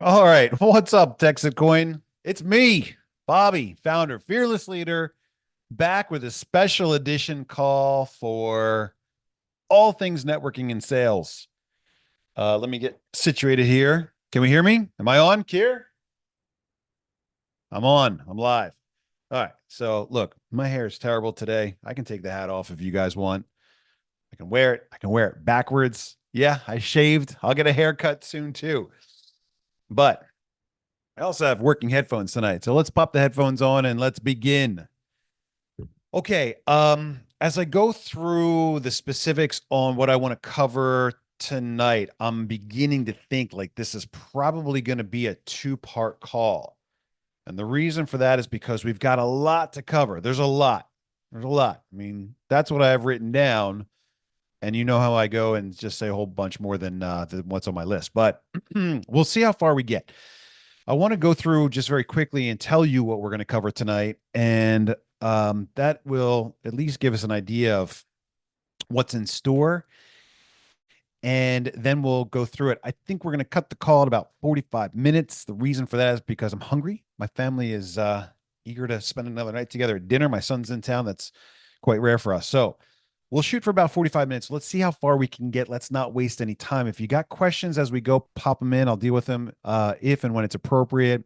All right. What's up, TEXIT Coin? It's me, Bobby, founder, fearless leader, back with a special edition call for all things networking and sales. Let me get situated here. Can we hear me? Am I on, Kier? I'm on. I'm live. All right. So, look, my hair is terrible today. I can take the hat off if you guys want. I can wear it. I can wear it backwards. Yeah, I shaved. I'll get a haircut soon too. But I also have working headphones tonight. So let's pop the headphones on and let's begin. Okay. As I go through the specifics on what I want to cover tonight, I'm beginning to think like this is probably going to be a two-part call. And the reason for that is because we've got a lot to cover. There's a lot. There's a lot. I mean, that's what I have written down. And you know how I go and just say a whole bunch more than what's on my list. But we'll see how far we get. I want to go through just very quickly and tell you what we're going to cover tonight. And that will at least give us an idea of what's in store. And then we'll go through it. I think we're going to cut the call at about 45 minutes. The reason for that is because I'm hungry. My family is eager to spend another night together at dinner. My son's in town. That's quite rare for us. So we'll shoot for about 45 minutes. Let's see how far we can get. Let's not waste any time. If you got questions as we go, pop them in. I'll deal with them if and when it's appropriate.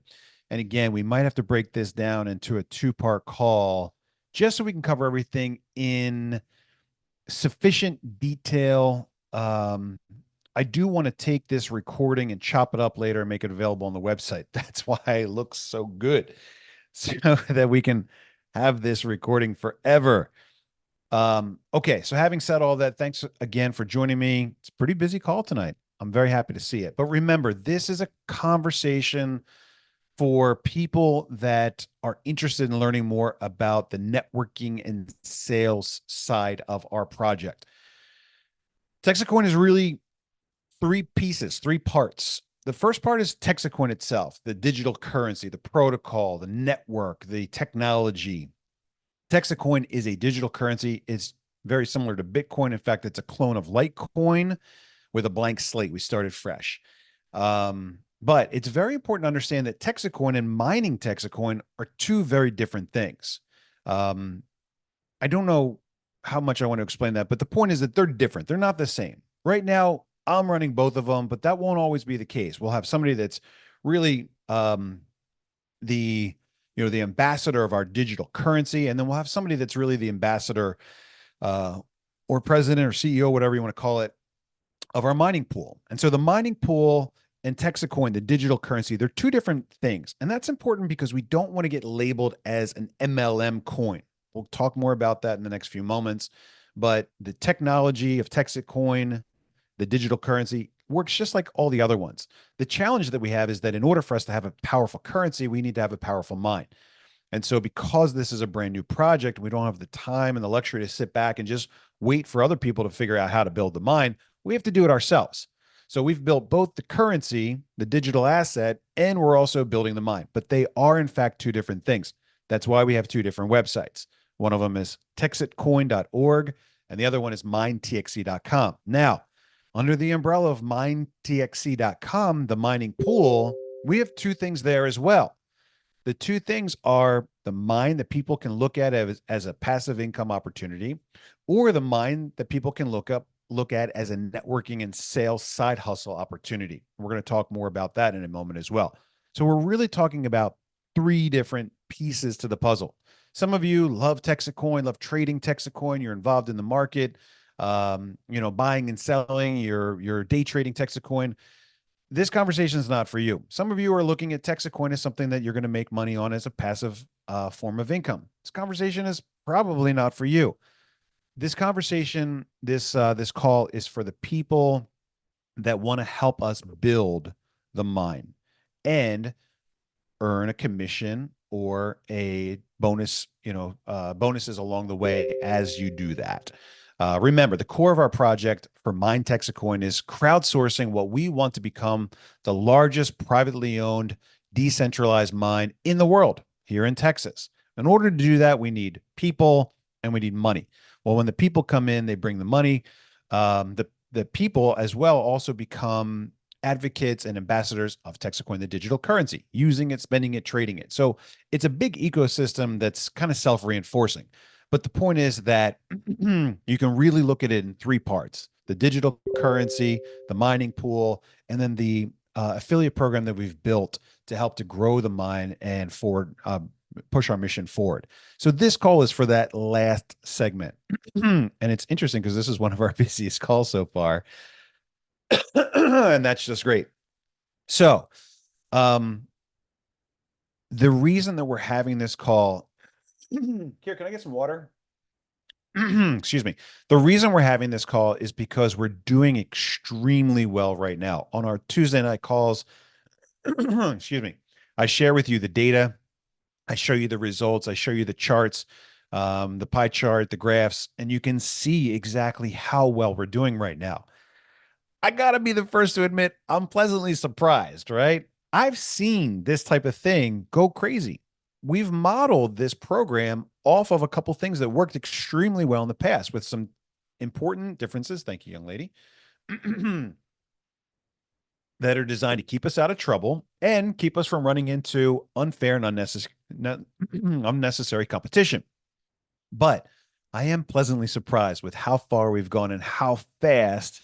And again, we might have to break this down into a two-part call just so we can cover everything in sufficient detail. I do want to take this recording and chop it up later and make it available on the website. That's why it looks so good, so that we can have this recording forever. Okay, so having said all that, thanks again for joining me. It's a pretty busy call tonight. I'm very happy to see it. But remember, this is a conversation for people that are interested in learning more about the networking and sales side of our project. TEXIT Coin is really three pieces, three parts. The first part is TEXIT Coin itself, the digital currency, the protocol, the network, the technology. TEXIT Coin is a digital currency. It's very similar to Bitcoin. In fact, it's a clone of Litecoin with a blank slate. We started fresh. But it's very important to understand that TEXIT Coin and mining TEXIT Coin are two very different things. I don't know how much I want to explain that, but the point is that they're different. They're not the same. Right now, I'm running both of them, but that won't always be the case. We'll have somebody that's really the the ambassador of our digital currency, and then we'll have somebody that's really the ambassador or president or CEO, whatever you want to call it, of our mining pool. And so the mining pool and TEXIT Coin, the digital currency, they're two different things. And that's important because we don't want to get labeled as an MLM coin. We'll talk more about that in the next few moments. But the technology of TEXIT Coin, the digital currency, works just like all the other ones. The challenge that we have is that in order for us to have a powerful currency, we need to have a powerful mine. And so because this is a brand new project, we don't have the time and the luxury to sit back and just wait for other people to figure out how to build the mine. We have to do it ourselves. So we've built both the currency, the digital asset, and we're also building the mine. But they are, in fact, two different things. That's why we have two different websites. One of them is texitcoin.org, and the other one is minetxe.com. Now, under the umbrella of minetxe.com, the mining pool, we have two things there as well. The two things are the mine that people can look at as a passive income opportunity, or the mine that people can look at as a networking and sales side hustle opportunity. We're going to talk more about that in a moment as well. So we're really talking about three different pieces to the puzzle. Some of you love TEXIT Coin, love trading TEXIT Coin. You're involved in the market, buying and selling. You're day trading TEXIT Coin. This conversation is not for you. Some of you are looking at TEXIT Coin as something that you're going to make money on as a passive form of income. This conversation is probably not for you. This conversation, this call is for the people that want to help us build the mine and earn a commission or a bonus, bonuses along the way as you do that. Remember, the core of our project for Mine TEXIT Coin is crowdsourcing what we want to become the largest privately owned decentralized mine in the world here in Texas. In order to do that, we need people and we need money. Well, when the people come in, they bring the money. The people as well also become advocates and ambassadors of TEXIT Coin, the digital currency, using it, spending it, trading it. So it's a big ecosystem that's kind of self-reinforcing. But the point is that you can really look at it in three parts: the digital currency, the mining pool, and then the affiliate program that we've built to help to grow the mine and forward push our mission forward. So this call is for that last segment. And it's interesting because this is one of our busiest calls so far. And that's just great. So, the reason that we're having this call, here, can I get some water? Excuse me. The reason we're having this call is because we're doing extremely well right now. On our Tuesday night calls, excuse me, I share with you the data. I show you the results. I show you the charts, the pie chart, the graphs, and you can see exactly how well we're doing right now. I got to be the first to admit I'm pleasantly surprised, right? I've seen this type of thing go crazy. We've modeled this program off of a couple things that worked extremely well in the past with some important differences. Thank you, young lady. That are designed to keep us out of trouble and keep us from running into unfair and unnecessary competition. But I am pleasantly surprised with how far we've gone and how fast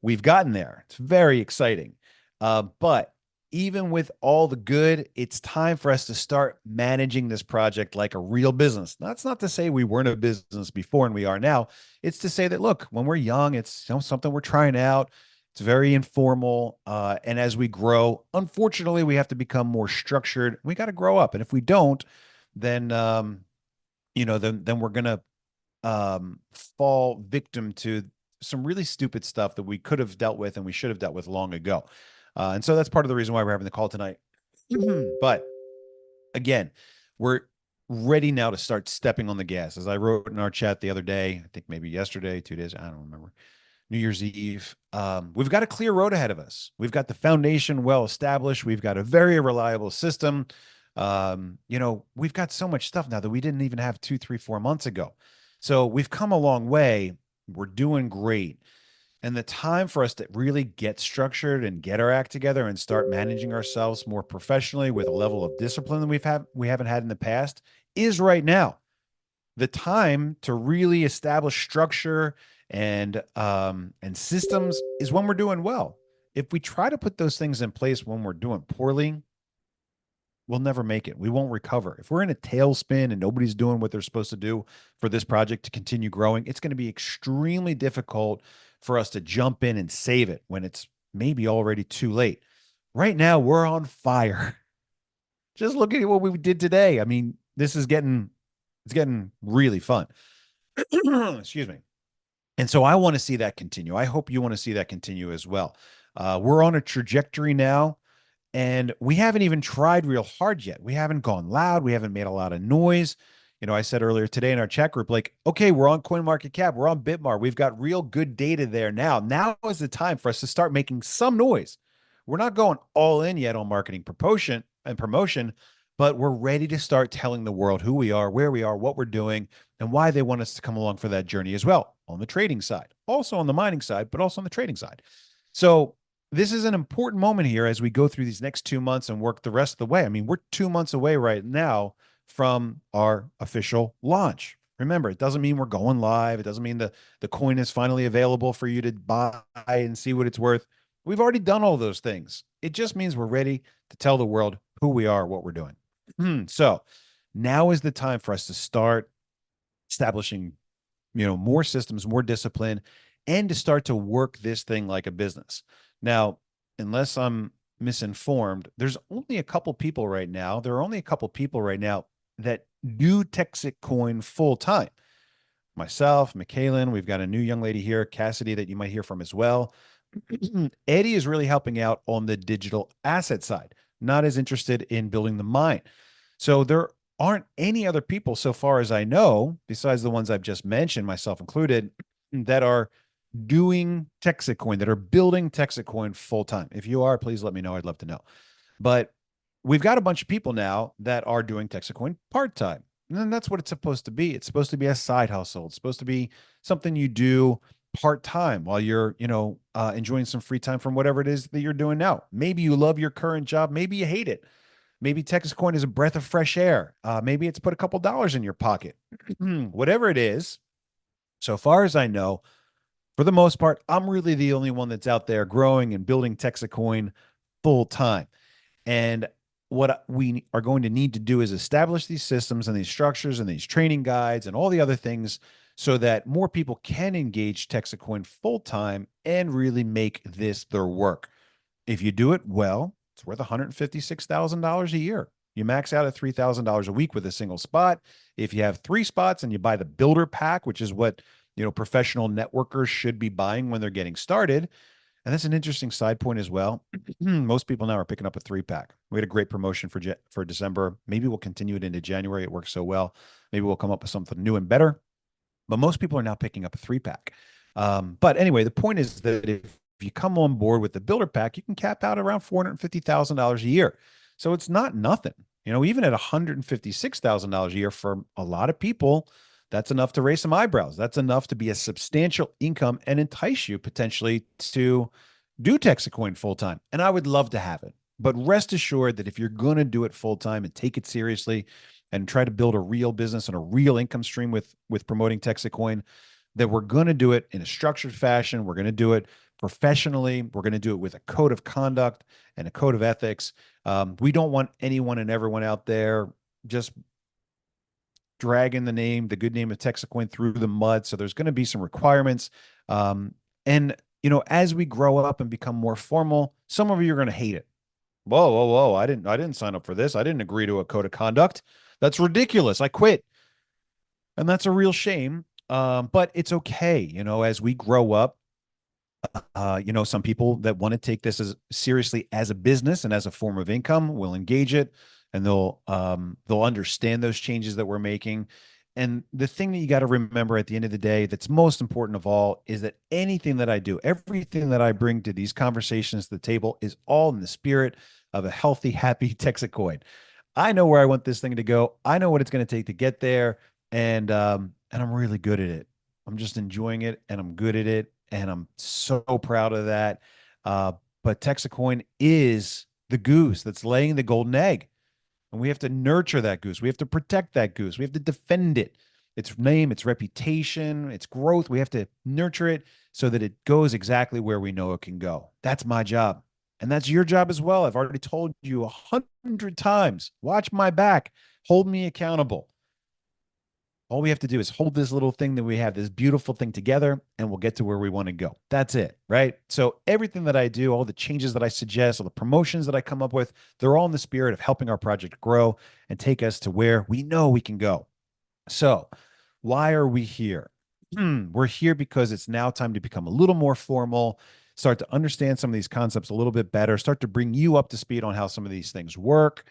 we've gotten there. It's very exciting. But even with all the good, it's time for us to start managing this project like a real business. That's not to say we weren't a business before and we are now. It's to say that, look, when we're young, it's something we're trying out. It's very informal. And as we grow, unfortunately, we have to become more structured. We got to grow up. And if we don't, then, then we're going to fall victim to some really stupid stuff that we could have dealt with and we should have dealt with long ago. And so that's part of the reason why we're having the call tonight. But again, we're ready now to start stepping on the gas. As I wrote in our chat the other day, I think maybe yesterday, 2 days, I don't remember, New Year's Eve. We've got a clear road ahead of us. We've got the foundation well established. We've got a very reliable system. We've got so much stuff now that we didn't even have 2, 3, 4 months ago. So we've come a long way. We're doing great. And the time for us to really get structured and get our act together and start managing ourselves more professionally with a level of discipline that we haven't had in the past is right now. The time to really establish structure and systems is when we're doing well. If we try to put those things in place when we're doing poorly, we'll never make it. We won't recover. If we're in a tailspin and nobody's doing what they're supposed to do for this project to continue growing, it's going to be extremely difficult for us to jump in and save it when it's maybe already too late. Right now, we're on fire. Just look at what we did today. I mean, it's getting really fun. Excuse me. And so I want to see that continue. I hope you want to see that continue as well. We're on a trajectory now. And we haven't even tried real hard yet. We haven't gone loud. We haven't made a lot of noise. I said earlier today in our chat group, like, okay, we're on CoinMarketCap. We're on Bitmart. We've got real good data there now. Now is the time for us to start making some noise. We're not going all in yet on marketing promotion, but we're ready to start telling the world who we are, where we are, what we're doing, and why they want us to come along for that journey as well on the trading side, also on the mining side, but also on the trading side. So this is an important moment here as we go through these next 2 months and work the rest of the way. I mean, we're 2 months away right now from our official launch. Remember, it doesn't mean we're going live. It doesn't mean the coin is finally available for you to buy and see what it's worth. We've already done all those things. It just means we're ready to tell the world who we are, what we're doing. So now is the time for us to start establishing, more systems, more discipline, and to start to work this thing like a business. Now, unless I'm misinformed, there's only a couple people right now. There are only a couple people right now that do TEXIT Coin full time. Myself, Michaelin, we've got a new young lady here, Cassidy, that you might hear from as well. Eddie is really helping out on the digital asset side, not as interested in building the mine. So there aren't any other people, so far as I know, besides the ones I've just mentioned, myself included, that are doing TEXIT Coin, that are building TEXIT Coin full time. If you are, please let me know. I'd love to know. But we've got a bunch of people now that are doing TEXIT Coin part time. And then that's what it's supposed to be. It's supposed to be a side hustle. It's supposed to be something you do part-time while you're, enjoying some free time from whatever it is that you're doing now. Maybe you love your current job. Maybe you hate it. Maybe Texas Coin is a breath of fresh air. Maybe it's put a couple dollars in your pocket. Whatever it is, so far as I know, for the most part, I'm really the only one that's out there growing and building TEXIT Coin full time. And what we are going to need to do is establish these systems and these structures and these training guides and all the other things so that more people can engage TEXIT Coin full time and really make this their work. If you do it well, it's worth $156,000 a year. You max out at $3,000 a week with a single spot. If you have 3 spots and you buy the builder pack, which is what professional networkers should be buying when they're getting started. And that's an interesting side point as well. Most people now are picking up a 3-pack. We had a great promotion for December. Maybe we'll continue it into January. It works so well. Maybe we'll come up with something new and better. But most people are now picking up a 3-pack. But anyway, the point is that if you come on board with the builder pack, you can cap out around $450,000 a year. So it's not nothing. Even at $156,000 a year for a lot of people, that's enough to raise some eyebrows. That's enough to be a substantial income and entice you potentially to do TEXIT Coin full time. And I would love to have it. But rest assured that if you're going to do it full time and take it seriously and try to build a real business and a real income stream with promoting TEXIT Coin, that we're going to do it in a structured fashion. We're going to do it professionally. We're going to do it with a code of conduct and a code of ethics. We don't want anyone and everyone out there just dragging the good name of TEXIT Coin through the mud. So there's going to be some requirements. And as we grow up and become more formal, some of you are going to hate it. Whoa, whoa, whoa. I didn't sign up for this. I didn't agree to a code of conduct. That's ridiculous. I quit. And that's a real shame. But it's okay. As we grow up, some people that want to take this as seriously as a business and as a form of income will engage it, and they'll understand those changes that we're making. And the thing that you got to remember at the end of the day that's most important of all is that anything that I do, everything that I bring to these conversations to the table is all in the spirit of a healthy, happy TEXIT Coin. I know where I want this thing to go. I know what it's going to take to get there. And I'm really good at it. I'm just enjoying it, and I'm good at it. And I'm so proud of that. But TEXIT Coin is the goose that's laying the golden egg. And we have to nurture that goose. We have to protect that goose. We have to defend it. Its name, its reputation, its growth. We have to nurture it so that it goes exactly where we know it can go. That's my job. And that's your job as well. I've already told you 100 times. Watch my back. Hold me accountable. All we have to do is hold this little thing that we have, this beautiful thing together, and we'll get to where we want to go. That's it, right? So everything that I do, all the changes that I suggest, all the promotions that I come up with, they're all in the spirit of helping our project grow and take us to where we know we can go. So why are we here? We're here because it's now time to become a little more formal, start to understand some of these concepts a little bit better, start to bring you up to speed on how some of these things work,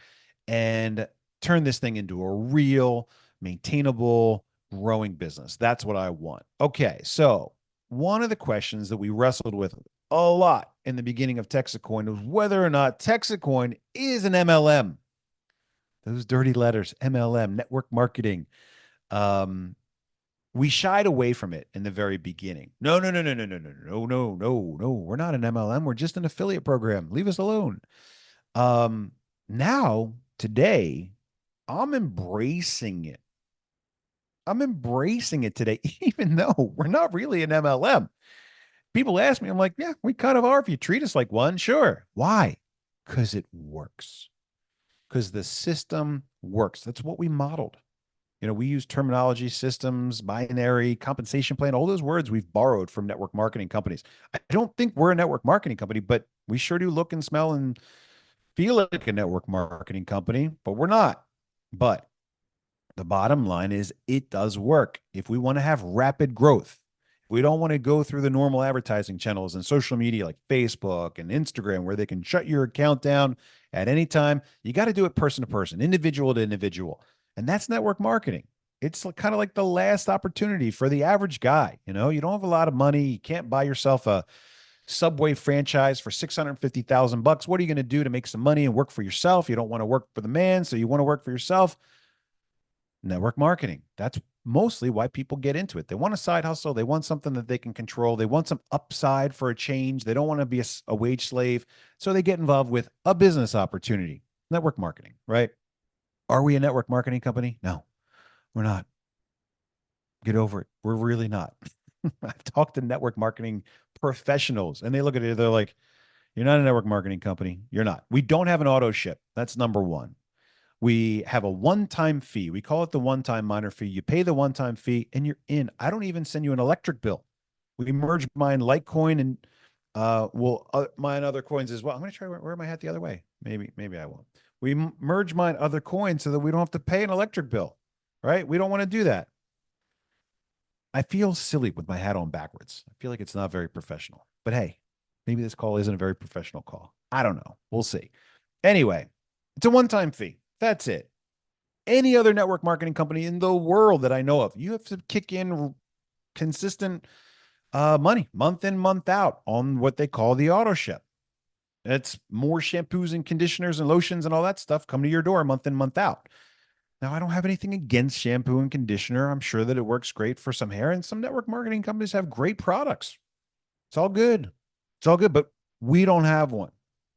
and turn this thing into a real maintainable, growing business. That's what I want. Okay, so one of the questions that we wrestled with a lot in the beginning of TEXIT Coin was whether or not TEXIT Coin is an MLM. Those dirty letters, MLM, network marketing. We shied away from it in the very beginning. No. We're not an MLM. We're just an affiliate program. Leave us alone. Now, today, I'm embracing it. I'm embracing it today, even though we're not really an MLM. People ask me, I'm like, yeah, we kind of are. If you treat us like one, sure. Why? Because it works. Because the system works. That's what we modeled. We use terminology, systems, binary, compensation plan, all those words we've borrowed from network marketing companies. I don't think we're a network marketing company, but we sure do look and smell and feel like a network marketing company, but we're not. But the bottom line is it does work. If we want to have rapid growth, we don't want to go through the normal advertising channels and social media like Facebook and Instagram where they can shut your account down at any time. You got to do it person to person, individual to individual. And that's network marketing. It's kind of like the last opportunity for the average guy. You don't have a lot of money. You can't buy yourself a Subway franchise for $650,000. What are you going to do to make some money and work for yourself? You don't want to work for the man, so you want to work for yourself. Network marketing. That's mostly why people get into it. They want a side hustle. They want something that they can control. They want some upside for a change. They don't want to be a wage slave. So they get involved with a business opportunity. Network marketing, right? Are we a network marketing company? No, we're not. Get over it. We're really not. I've talked to network marketing professionals and they look at it, they're like, you're not a network marketing company. You're not. We don't have an auto ship. That's number one. We have a one-time fee. We call it the one-time miner fee. You pay the one-time fee and you're in. I don't even send you an electric bill. We merge mine Litecoin and we'll mine other coins as well. I'm going to try where my hat the other way. Maybe I won't. We merge mine other coins so that we don't have to pay an electric bill, right? We don't want to do that. I feel silly with my hat on backwards. I feel like it's not very professional. But hey, maybe this call isn't a very professional call. I don't know. We'll see. Anyway, it's a one-time fee. That's it. Any other network marketing company in the world that I know of, you have to kick in consistent money month in, month out on what they call the auto ship. It's more shampoos and conditioners and lotions and all that stuff come to your door month in, month out. Now, I don't have anything against shampoo and conditioner. I'm sure that it works great for some hair, and some network marketing companies have great products. It's all good. It's all good, but we don't have one.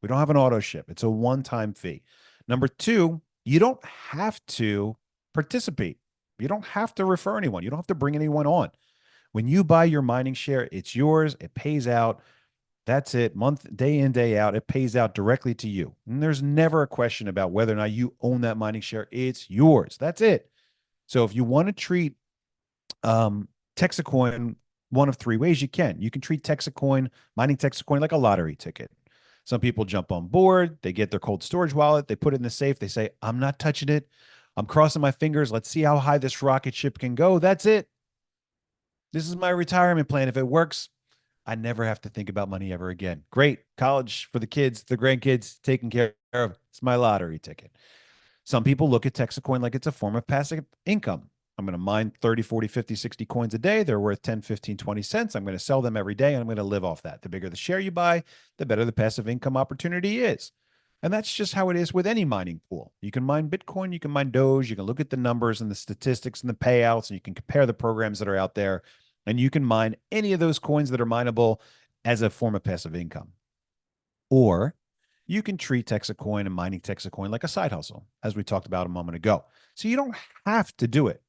We don't have an auto ship. It's a one-time fee. Number two, you don't have to participate. You don't have to refer anyone. You don't have to bring anyone on. When you buy your mining share, it's yours. It pays out. That's it. Month, day in, day out. It pays out directly to you. And there's never a question about whether or not you own that mining share. It's yours. That's it. So if you want to treat TEXIT Coin one of three ways, you can. You can treat TEXIT Coin, mining TEXIT Coin, like a lottery ticket. Some people jump on board. They get their cold storage wallet. They put it in the safe. They say, I'm not touching it. I'm crossing my fingers. Let's see how high this rocket ship can go. That's it. This is my retirement plan. If it works, I never have to think about money ever again. Great. College for the kids, the grandkids taken care of. It's my lottery ticket. Some people look at TEXIT Coin like it's a form of passive income. I'm going to mine 30, 40, 50, 60 coins a day. They're worth 10, 15, 20 cents. I'm going to sell them every day and I'm going to live off that. The bigger the share you buy, the better the passive income opportunity is. And that's just how it is with any mining pool. You can mine Bitcoin, you can mine Doge, you can look at the numbers and the statistics and the payouts, and you can compare the programs that are out there, and you can mine any of those coins that are mineable as a form of passive income. Or you can treat TEXIT Coin and mining TEXIT Coin like a side hustle, as we talked about a moment ago. So you don't have to do it.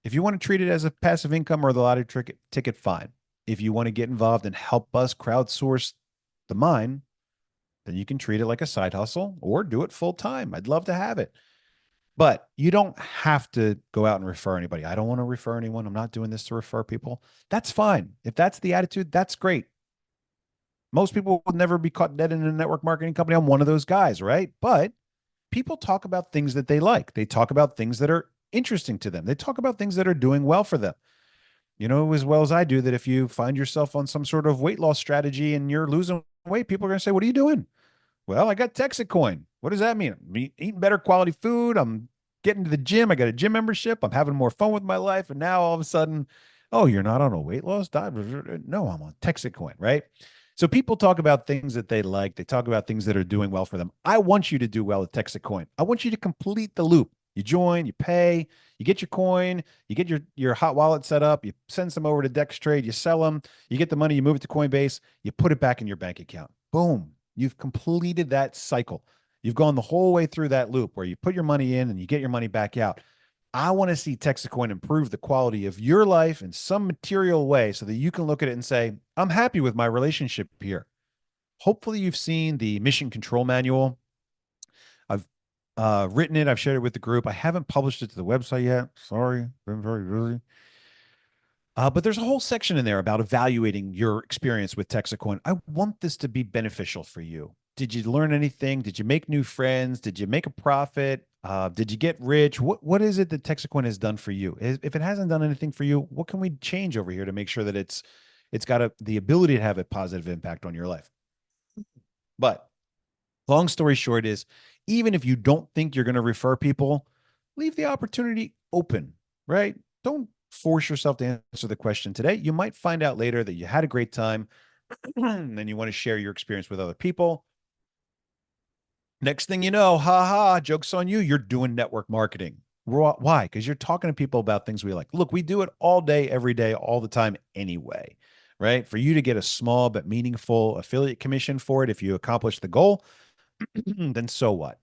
If you want to treat it as a passive income or the lottery ticket, fine. If you want to get involved and help us crowdsource the mine, then you can treat it like a side hustle or do it full time. I'd love to have it. But you don't have to go out and refer anybody. I don't want to refer anyone. I'm not doing this to refer people. That's fine. If that's the attitude, that's great. Most people would never be caught dead in a network marketing company. I'm one of those guys, right? But people talk about things that they like. They talk about things that are interesting to them. They talk about things that are doing well for them. You know as well as I do that if you find yourself on some sort of weight loss strategy and you're losing weight, people are going to say, what are you doing? Well, I got TEXIT Coin. What does that mean? I'm eating better quality food. I'm getting to the gym. I got a gym membership. I'm having more fun with my life. And now all of a sudden, oh, you're not on a weight loss diet? No, I'm on TEXIT Coin, right? So people talk about things that they like. They talk about things that are doing well for them. I want you to do well with TEXIT Coin. I want you to complete the loop. You join, you pay, you get your coin, you get your hot wallet set up, you send some over to DexTrade, you sell them, you get the money, you move it to Coinbase, you put it back in your bank account. Boom. You've completed that cycle. You've gone the whole way through that loop where you put your money in and you get your money back out. I want to see TEXIT Coin improve the quality of your life in some material way so that you can look at it and say, I'm happy with my relationship here. Hopefully you've seen the mission control manual. I've written it. I've shared it with the group. I haven't published it to the website yet. Sorry, been very busy. But there's a whole section in there about evaluating your experience with TEXIT Coin. I want this to be beneficial for you. Did you learn anything? Did you make new friends? Did you make a profit? Did you get rich? What is it that TEXIT Coin has done for you? If it hasn't done anything for you, what can we change over here to make sure that it's got the ability to have a positive impact on your life? But long story short is, even if you don't think you're going to refer people, leave the opportunity open, right? Don't force yourself to answer the question today. You might find out later that you had a great time and you want to share your experience with other people. Next thing you know, ha ha, joke's on you. You're doing network marketing. Why? Because you're talking to people about things we like. Look, we do it all day, every day, all the time anyway, right? For you to get a small but meaningful affiliate commission for it, if you accomplish the goal, then so what?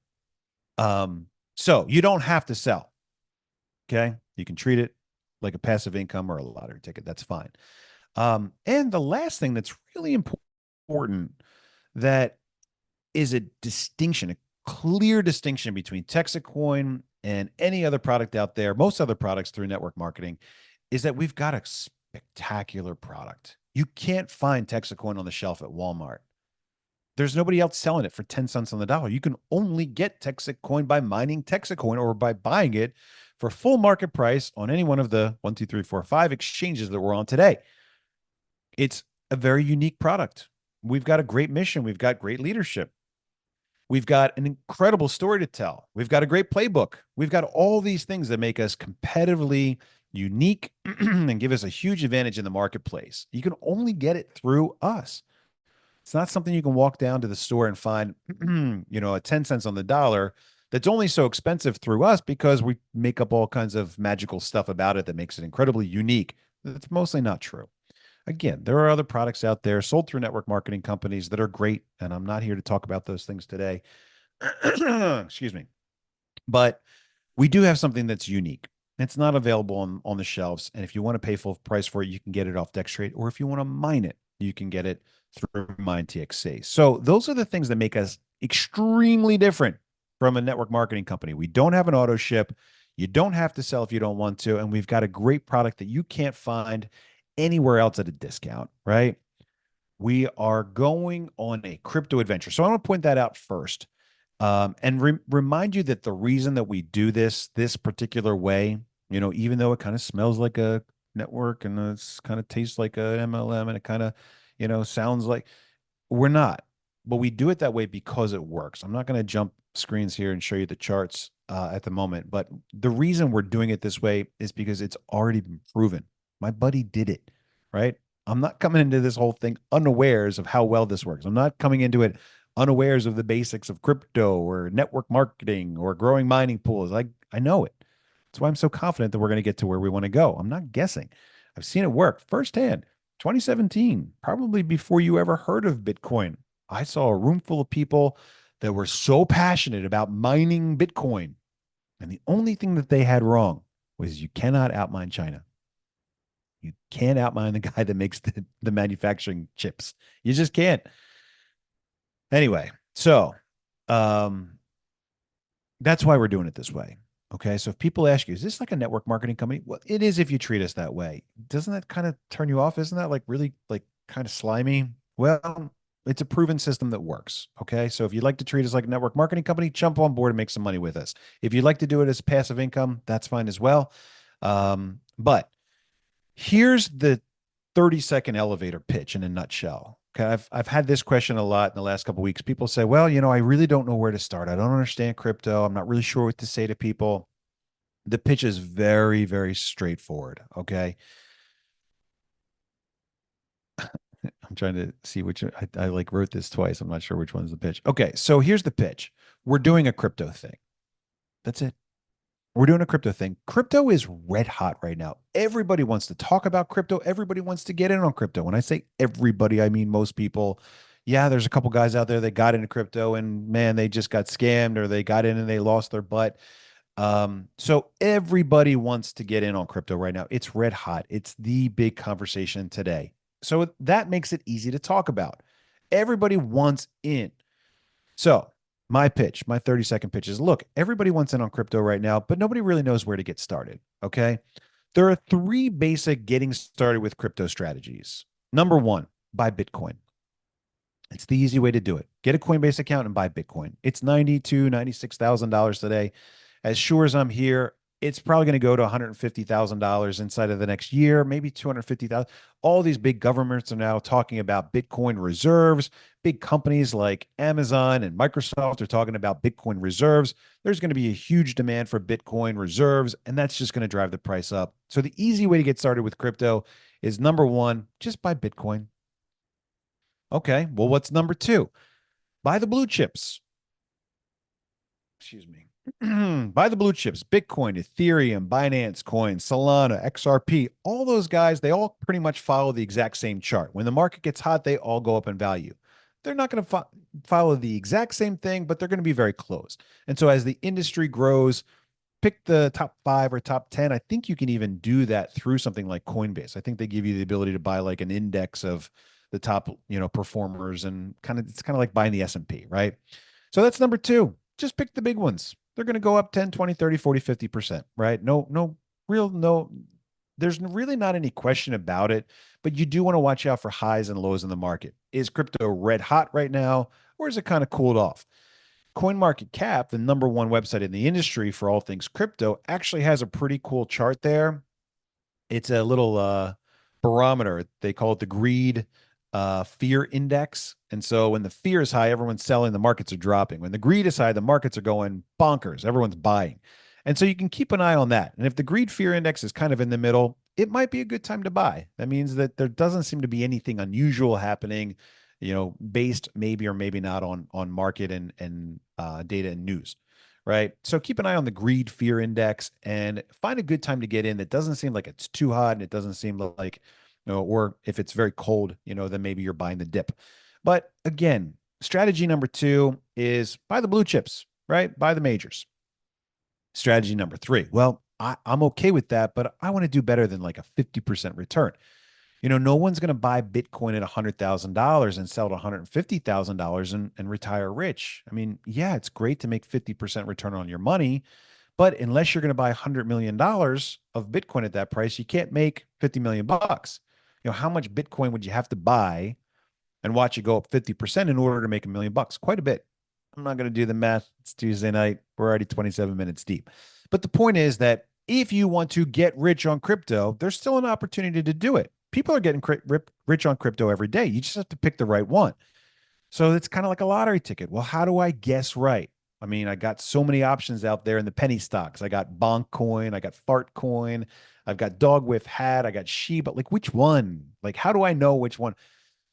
So you don't have to sell. Okay. You can treat it like a passive income or a lottery ticket. That's fine. And the last thing that's really important that is a distinction, a clear distinction between TEXIT Coin and any other product out there, most other products through network marketing, is that we've got a spectacular product. You can't find TEXIT Coin on the shelf at Walmart. There's nobody else selling it for 10 cents on the dollar. You can only get TEXIT Coin by mining TEXIT Coin or by buying it for full market price on any one of the 1, 2, 3, 4, 5 exchanges that we're on today. It's a very unique product. We've got a great mission. We've got great leadership. We've got an incredible story to tell. We've got a great playbook. We've got all these things that make us competitively unique and give us a huge advantage in the marketplace. You can only get it through us. It's not something you can walk down to the store and find, a 10 cents on the dollar that's only so expensive through us because we make up all kinds of magical stuff about it that makes it incredibly unique. That's mostly not true. Again, there are other products out there sold through network marketing companies that are great, and I'm not here to talk about those things today. Excuse me. But we do have something that's unique. It's not available on the shelves. And if you want to pay full price for it, you can get it off DexTrade. Or if you want to mine it, you can get it through MineTXC. So those are the things that make us extremely different from a network marketing company. We don't have an auto ship. You don't have to sell if you don't want to. And we've got a great product that you can't find anywhere else at a discount, right? We are going on a crypto adventure. So I want to point that out first. And remind you that the reason that we do this particular way, even though it kind of smells like a network and it's kind of tastes like a MLM and it kind of, sounds like we're not, but we do it that way because it works. I'm not going to jump screens here and show you the charts at the moment, but the reason we're doing it this way is because it's already been proven. My buddy did it, right? I'm not coming into this whole thing unawares of how well this works. I'm not coming into it unawares of the basics of crypto or network marketing or growing mining pools. I know it. That's why I'm so confident that we're going to get to where we want to go. I'm not guessing. I've seen it work firsthand. 2017, probably before you ever heard of Bitcoin, I saw a room full of people that were so passionate about mining Bitcoin. And the only thing that they had wrong was you cannot outmine China. You can't outmine the guy that makes the manufacturing chips. You just can't. Anyway, so that's why we're doing it this way. Okay. So if people ask you, is this like a network marketing company? Well, it is if you treat us that way. Doesn't that kind of turn you off? Isn't that like really like kind of slimy? Well, it's a proven system that works. Okay. So if you'd like to treat us like a network marketing company, jump on board and make some money with us. If you'd like to do it as passive income, that's fine as well. But here's the 30-second elevator pitch in a nutshell. Okay, I've had this question a lot in the last couple of weeks. People say, "Well, I really don't know where to start. I don't understand crypto. I'm not really sure what to say to people." The pitch is very, very straightforward. Okay, I'm trying to see which I like wrote this twice. I'm not sure which one's the pitch. Okay, so here's the pitch. We're doing a crypto thing. That's it. We're doing a crypto thing. Crypto is red hot right now. Everybody wants to talk about crypto. Everybody wants to get in on crypto. When I say everybody, I mean most people. Yeah, there's a couple guys out there that got into crypto and man, they just got scammed or they got in and they lost their butt. So everybody wants to get in on crypto right now. It's red hot. It's the big conversation today. So that makes it easy to talk about. Everybody wants in. So my pitch, my 30-second pitch is look, everybody wants in on crypto right now, but nobody really knows where to get started. Okay. There are three basic getting started with crypto strategies. Number one, buy Bitcoin. It's the easy way to do it. Get a Coinbase account and buy Bitcoin. It's $92,000, $96,000 today. As sure as I'm here, it's probably going to go to $150,000 inside of the next year, maybe 250,000. All these big governments are now talking about Bitcoin reserves. Big companies like Amazon and Microsoft are talking about Bitcoin reserves. There's going to be a huge demand for Bitcoin reserves, and that's just going to drive the price up. So the easy way to get started with crypto is number one, just buy Bitcoin. Okay, well, what's number two? Buy the blue chips. Excuse me. Buy the blue chips, Bitcoin, Ethereum, Binance Coin, Solana, XRP, all those guys, they all pretty much follow the exact same chart. When the market gets hot, they all go up in value. They're not going to follow the exact same thing, but they're going to be very close. And so as the industry grows, pick the top 5 or top 10. I think you can even do that through something like Coinbase. I think they give you the ability to buy like an index of the top, performers, and it's kind of like buying the S&P, right? So that's number 2. Just pick the big ones. They're going to go up 10, 20, 30, 40, 50%, right? No, there's really not any question about it, but you do want to watch out for highs and lows in the market. Is crypto red hot right now, or is it kind of cooled off? CoinMarketCap, the number one website in the industry for all things crypto, actually has a pretty cool chart there. It's a little barometer. They call it the greed fear index. And so when the fear is high, everyone's selling, the markets are dropping. When the greed is high, the markets are going bonkers, everyone's buying. And so you can keep an eye on that. And if the greed fear index is kind of in the middle, it might be a good time to buy. That means that there doesn't seem to be anything unusual happening, based maybe or maybe not on market and data and news, right? So keep an eye on the greed fear index and find a good time to get in that doesn't seem like it's too hot, and it doesn't seem like, or if it's very cold, then maybe you're buying the dip. But again, strategy number 2 is buy the blue chips, right? Buy the majors. Strategy number 3, well, I'm okay with that, but I want to do better than like a 50% return. No one's going to buy Bitcoin at $100,000 and sell it $150,000 and retire rich. I mean, yeah, it's great to make 50% return on your money, but unless you're going to buy $100 million of Bitcoin at that price, you can't make 50 million bucks. How much Bitcoin would you have to buy and watch it go up 50% in order to make $1 million? Quite a bit. I'm not going to do the math. It's Tuesday night. We're already 27 minutes deep. But the point is that if you want to get rich on crypto, there's still an opportunity to do it. People are getting rich on crypto every day. You just have to pick the right one. So it's kind of like a lottery ticket. Well, how do I guess right? I mean, I got so many options out there in the penny stocks. I got Bonk Coin, I got Fart Coin, I've got Dog with Hat, I got Shiba. Like, which one? Like, how do I know which one?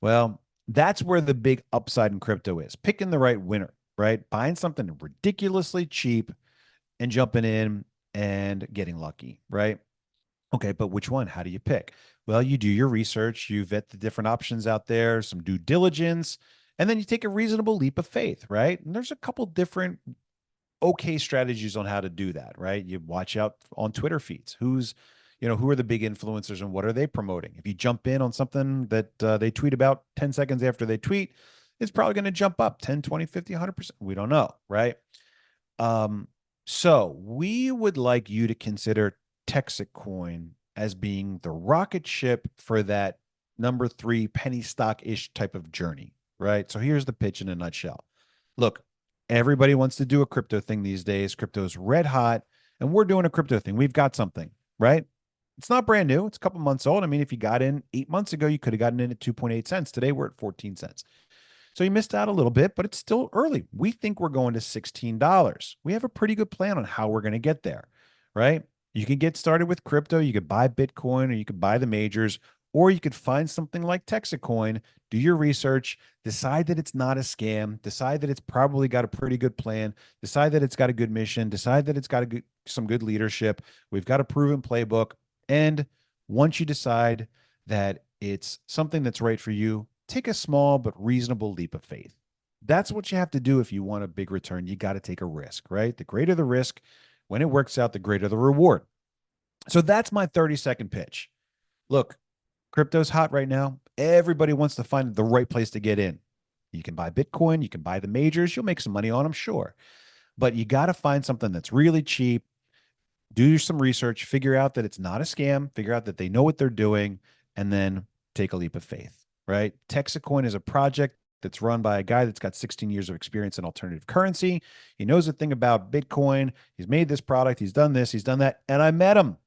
Well, that's where the big upside in crypto is, picking the right winner, right? Buying something ridiculously cheap and jumping in and getting lucky, right? Okay, but which one? How do you pick? Well, you do your research, you vet the different options out there, some due diligence, and then you take a reasonable leap of faith, right? And there's a couple different okay strategies on how to do that, right? You watch out on Twitter feeds. Who are the big influencers and what are they promoting? If you jump in on something that they tweet about 10 seconds after they tweet, it's probably going to jump up 10, 20, 50, 100%. We don't know, right? So we would like you to consider TEXIT Coin as being the rocket ship for that number 3 penny stock-ish type of journey, right? So here's the pitch in a nutshell. Look, everybody wants to do a crypto thing these days. Crypto's red hot, and we're doing a crypto thing. We've got something, right? It's not brand new. It's a couple months old. I mean, if you got in 8 months ago, you could have gotten in at 2.8 cents. Today, we're at 14 cents. So you missed out a little bit, but it's still early. We think we're going to $16. We have a pretty good plan on how we're going to get there, right? You can get started with crypto. You could buy Bitcoin, or you could buy the majors, or you could find something like TEXIT Coin, do your research, decide that it's not a scam, decide that it's probably got a pretty good plan, decide that it's got a good mission, decide that it's got some good leadership. We've got a proven playbook. And once you decide that it's something that's right for you, take a small but reasonable leap of faith. That's what you have to do if you want a big return. You got to take a risk, right? The greater the risk, when it works out, the greater the reward. So that's my 30-second pitch. Look, crypto's hot right now. Everybody wants to find the right place to get in. You can buy Bitcoin, you can buy the majors, you'll make some money on them, sure. But you got to find something that's really cheap. Do some research, figure out that it's not a scam, figure out that they know what they're doing, and then take a leap of faith, right? TEXIT Coin is a project that's run by a guy that's got 16 years of experience in alternative currency. He knows a thing about Bitcoin. He's made this product. He's done this. He's done that. And I met him.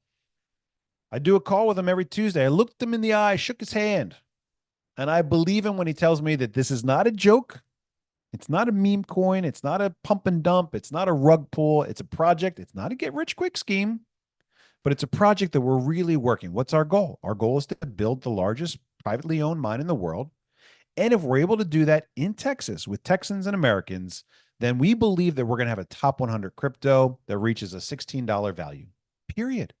I do a call with him every Tuesday. I looked him in the eye, shook his hand, and I believe him when he tells me that this is not a joke. It's not a meme coin. It's not a pump and dump. It's not a rug pull. It's a project. It's not a get rich quick scheme, but it's a project that we're really working. What's our goal? Our goal is to build the largest privately owned mine in the world. And if we're able to do that in Texas with Texans and Americans, then we believe that we're going to have a top 100 crypto that reaches a $16 value. Period.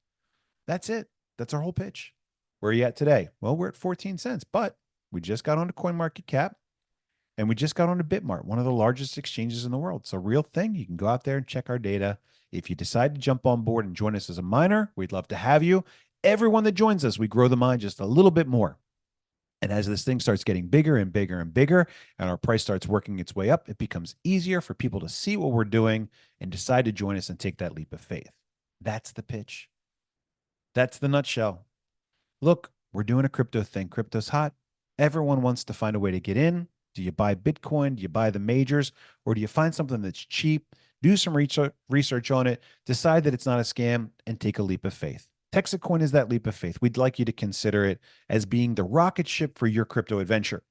That's it. That's our whole pitch. Where are you at today? Well, we're at 14 cents, but we just got onto CoinMarketCap and we just got onto Bitmart, one of the largest exchanges in the world. It's a real thing. You can go out there and check our data. If you decide to jump on board and join us as a miner, we'd love to have you. Everyone that joins us, we grow the mine just a little bit more. And as this thing starts getting bigger and bigger and bigger, and our price starts working its way up, it becomes easier for people to see what we're doing and decide to join us and take that leap of faith. That's the pitch. That's the nutshell. Look, we're doing a crypto thing. Crypto's hot. Everyone wants to find a way to get in. Do you buy Bitcoin? Do you buy the majors? Or do you find something that's cheap, do some research on it, decide that it's not a scam, and take a leap of faith? TEXIT Coin is that leap of faith. We'd like you to consider it as being the rocket ship for your crypto adventure.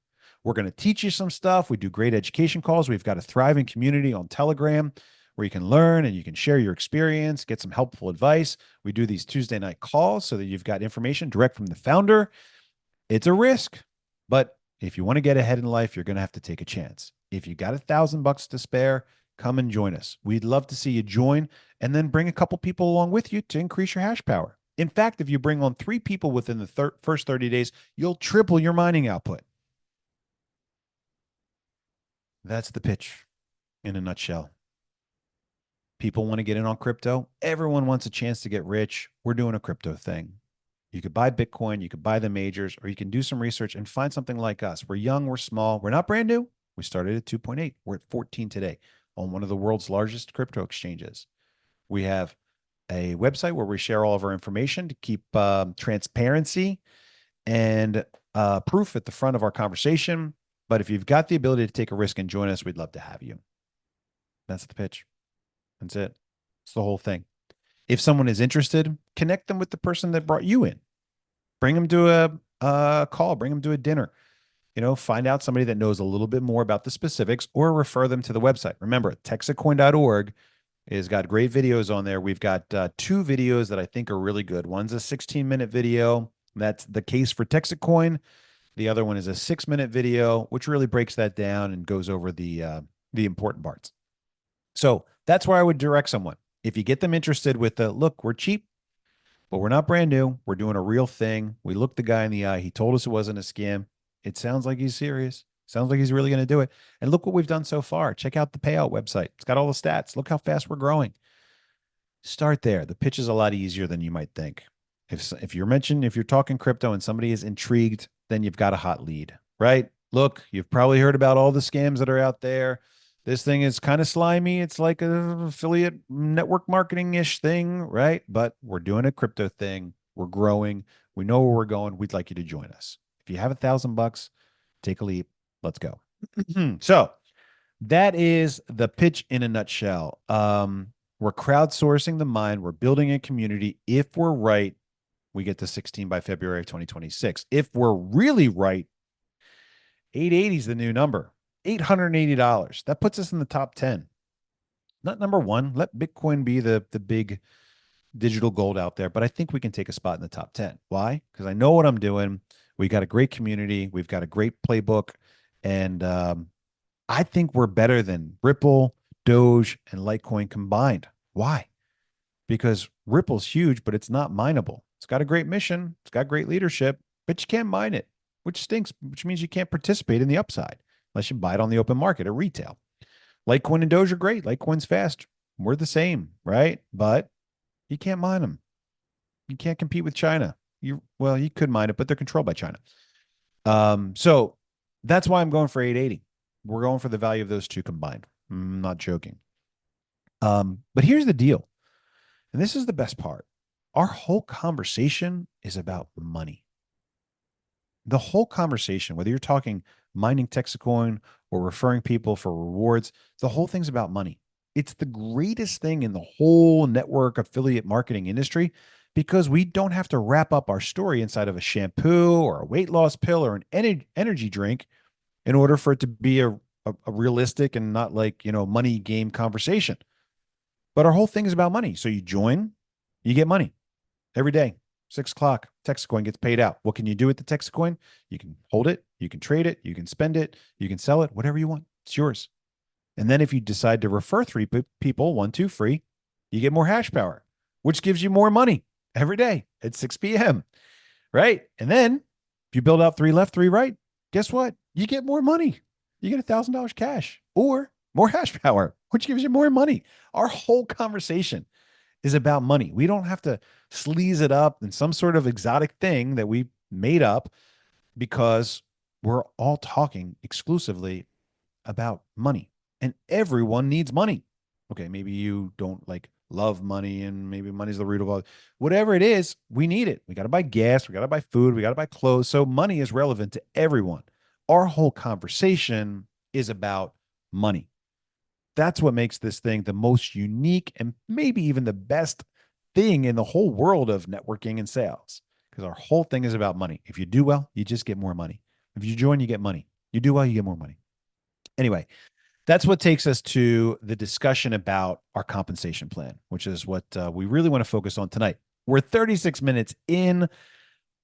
We're going to teach you some stuff. We do great education calls. We've got a thriving community on Telegram where you can learn and you can share your experience, get some helpful advice. We do these Tuesday night calls so that you've got information direct from the founder. It's a risk, but if you want to get ahead in life, you're going to have to take a chance. If you got $1,000 to spare, come and join us. We'd love to see you join and then bring a couple people along with you to increase your hash power. In fact, if you bring on 3 people within the first 30 days, you'll triple your mining output. That's the pitch in a nutshell. People want to get in on crypto. Everyone wants a chance to get rich. We're doing a crypto thing. You could buy Bitcoin, you could buy the majors, or you can do some research and find something like us. We're young, we're small, we're not brand new. We started at 2.8. We're at 14 today on one of the world's largest crypto exchanges. We have a website where we share all of our information to keep transparency and proof at the front of our conversation. But if you've got the ability to take a risk and join us, we'd love to have you. That's the pitch. That's it. It's the whole thing. If someone is interested, connect them with the person that brought you in. Bring them to a call, bring them to a dinner. Find out somebody that knows a little bit more about the specifics or refer them to the website. Remember, TEXITcoin.org has got great videos on there. We've got 2 videos that I think are really good. One's a 16-minute video. That's the case for TEXIT Coin. The other one is a 6-minute video, which really breaks that down and goes over the important parts. So that's where I would direct someone. If you get them interested with the, look, we're cheap, but we're not brand new. We're doing a real thing. We looked the guy in the eye. He told us it wasn't a scam. It sounds like he's serious. Sounds like he's really going to do it. And look what we've done so far. Check out the payout website. It's got all the stats. Look how fast we're growing. Start there. The pitch is a lot easier than you might think. If you're talking crypto and somebody is intrigued, then you've got a hot lead, right? Look, you've probably heard about all the scams that are out there. This thing is kind of slimy. It's like an affiliate network marketing-ish thing, right? But we're doing a crypto thing. We're growing. We know where we're going. We'd like you to join us. If you have $1,000, take a leap. Let's go. So that is the pitch in a nutshell. We're crowdsourcing the mine. We're building a community. If we're right, we get to 16 by February of 2026. If we're really right, 880 is the new number. $880. That puts us in the top 10. Not number 1. Let Bitcoin be the big digital gold out there, but I think we can take a spot in the top 10. Why? Because I know what I'm doing. We got a great community. We've got a great playbook. And I think we're better than Ripple, Doge, and Litecoin combined. Why? Because Ripple's huge, but it's not mineable. It's got a great mission. It's got great leadership, but you can't mine it, which stinks, which means you can't participate in the upside unless you buy it on the open market or retail. Litecoin and Doge are great. Litecoin's fast. We're the same, right? But you can't mine them. You can't compete with China. You could mine it, but they're controlled by China. So that's why I'm going for 880. We're going for the value of those two combined. I'm not joking. But here's the deal. And this is the best part. Our whole conversation is about money. The whole conversation, whether you're talking mining TEXIT Coin or referring people for rewards, the whole thing's about money. It's the greatest thing in the whole network affiliate marketing industry because we don't have to wrap up our story inside of a shampoo or a weight loss pill or an energy drink in order for it to be a realistic and not like, money game conversation. But our whole thing is about money. So you join, you get money every day. 6 o'clock, TEXIT Coin gets paid out. What can you do with the TEXIT Coin? You can hold it, you can trade it, you can spend it, you can sell it, whatever you want. It's yours. And then if you decide to refer three people, one, two free, you get more hash power, which gives you more money every day at 6 p.m. Right. And then if you build out three left, three right, guess what? You get more money. You get $1,000 cash or more hash power, which gives you more money. Our whole conversation is about money. We don't have to sleaze it up in some sort of exotic thing that we made up because we're all talking exclusively about money and everyone needs money. Okay, maybe you don't like love money and maybe money's the root of all. Whatever it is, we need it. We got to buy gas, we got to buy food, we got to buy clothes. So money is relevant to everyone. Our whole conversation is about money. That's what makes this thing the most unique and maybe even the best thing in the whole world of networking and sales because our whole thing is about money. If you do well, you just get more money. If you join, you get money. You do well, you get more money. Anyway, that's what takes us to the discussion about our compensation plan, which is what we really want to focus on tonight. We're 36 minutes in.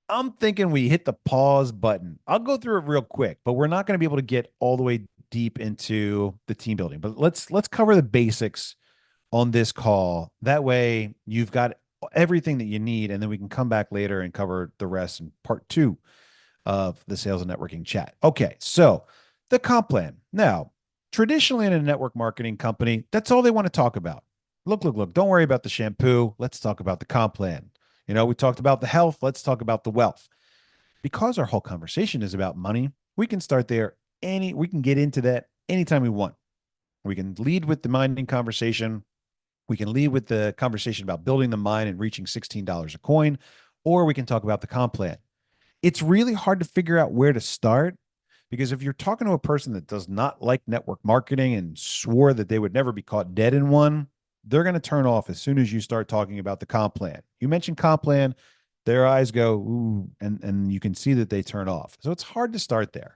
I'm thinking we hit the pause button. I'll go through it real quick, but we're not going to be able to get all the way deep into the team building. But let's cover the basics on this call. That way you've got everything that you need, and then we can come back later and cover the rest in part 2 of the sales and networking chat. Okay, so the comp plan. Now, traditionally in a network marketing company, that's all they want to talk about. Look, don't worry about the shampoo. Let's talk about the comp plan. You know, we talked about the health. Let's talk about the wealth. Because our whole conversation is about money, we can start there. We can get into that anytime we want. We can lead with the mining conversation. We can lead with the conversation about building the mine and reaching $16 a coin, or we can talk about the comp plan. It's really hard to figure out where to start because if you're talking to a person that does not like network marketing and swore that they would never be caught dead in one, they're going to turn off as soon as you start talking about the comp plan. You mentioned comp plan, their eyes go, ooh, and you can see that they turn off. So it's hard to start there.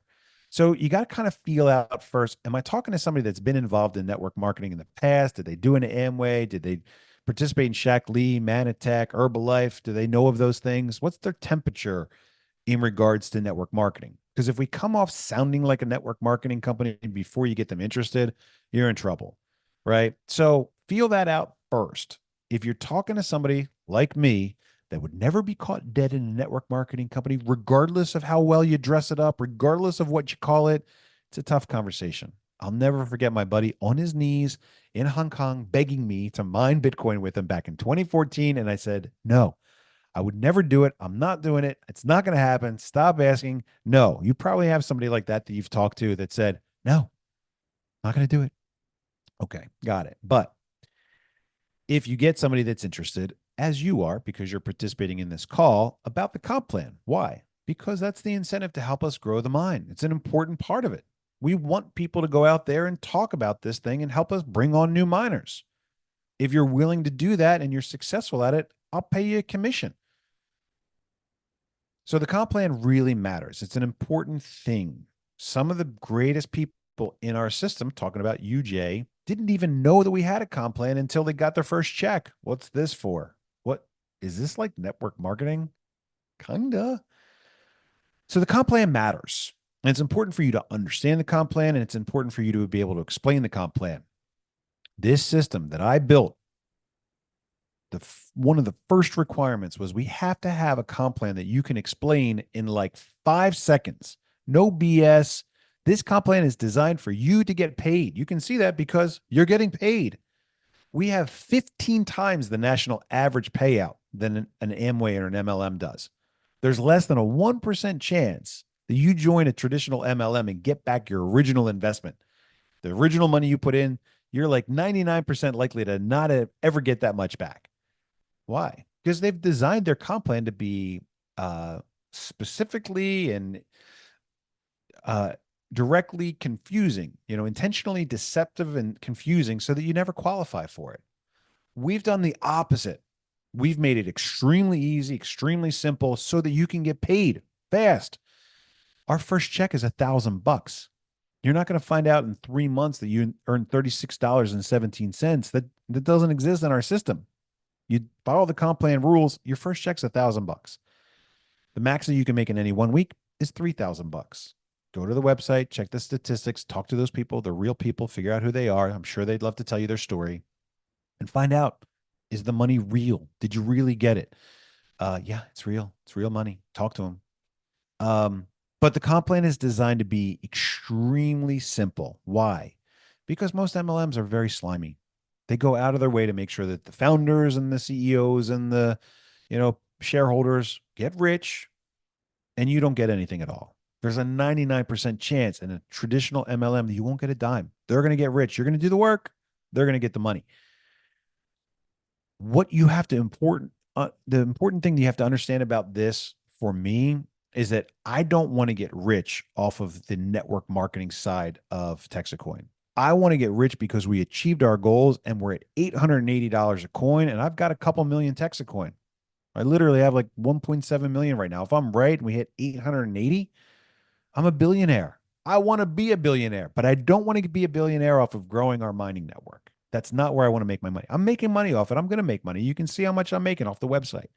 So you got to kind of feel out first. Am I talking to somebody that's been involved in network marketing in the past? Did they do an Amway? Did they participate in Shack Lee, Manatech, Herbalife? Do they know of those things? What's their temperature in regards to network marketing? Because if we come off sounding like a network marketing company before you get them interested, you're in trouble, right? So feel that out first. If you're talking to somebody like me that would never be caught dead in a network marketing company, regardless of how well you dress it up, regardless of what you call it, it's a tough conversation. I'll never forget my buddy on his knees in Hong Kong begging me to mine Bitcoin with him back in 2014. And I said, no, I would never do it. I'm not doing it. It's not going to happen. Stop asking. No, you probably have somebody like that you've talked to that said, no, not going to do it. Okay, got it. But if you get somebody that's interested, as you are, because you're participating in this call, about the comp plan. Why? Because that's the incentive to help us grow the mine. It's an important part of it. We want people to go out there and talk about this thing and help us bring on new miners. If you're willing to do that and you're successful at it, I'll pay you a commission. So the comp plan really matters. It's an important thing. Some of the greatest people in our system, talking about UJ, didn't even know that we had a comp plan until they got their first check. What's this for? What is this, like network marketing? Kinda. So the comp plan matters. And it's important for you to understand the comp plan, and it's important for you to be able to explain the comp plan. This system that I built, one of the first requirements was we have to have a comp plan that you can explain in like 5 seconds. No BS. This comp plan is designed for you to get paid. You can see that because you're getting paid. We have 15 times the national average payout than an Amway or an MLM does. There's less than a 1% chance that you join a traditional MLM and get back your original investment. The original money you put in, you're like 99% likely to not ever get that much back. Why? Because they've designed their comp plan to be specifically and directly confusing, intentionally deceptive and confusing so that you never qualify for it. We've done the opposite. We've made it extremely easy, extremely simple so that you can get paid fast. Our first check is $1,000. You're not going to find out in 3 months that you earn $36.17. That doesn't exist in our system. You follow the comp plan rules, your first check's $1,000. The max that you can make in any 1 week is $3,000. Go to the website, check the statistics, talk to those people, the real people, figure out who they are. I'm sure they'd love to tell you their story and find out, is the money real? Did you really get it? Yeah, it's real. It's real money. Talk to them. But the comp plan is designed to be extremely simple. Why? Because most MLMs are very slimy. They go out of their way to make sure that the founders and the CEOs and the, shareholders get rich and you don't get anything at all. There's a 99% chance in a traditional MLM that you won't get a dime. They're going to get rich. You're going to do the work. They're going to get the money. What you have to the important thing that you have to understand about this for me is that I don't want to get rich off of the network marketing side of TEXIT Coin. I want to get rich because we achieved our goals and we're at $880 a coin, and I've got a couple million TEXIT Coin. I literally have like 1.7 million right now. If I'm right and we hit 880, I'm a billionaire. I want to be a billionaire, but I don't want to be a billionaire off of growing our mining network. That's not where I want to make my money. I'm making money off it. I'm going to make money. You can see how much I'm making off the website.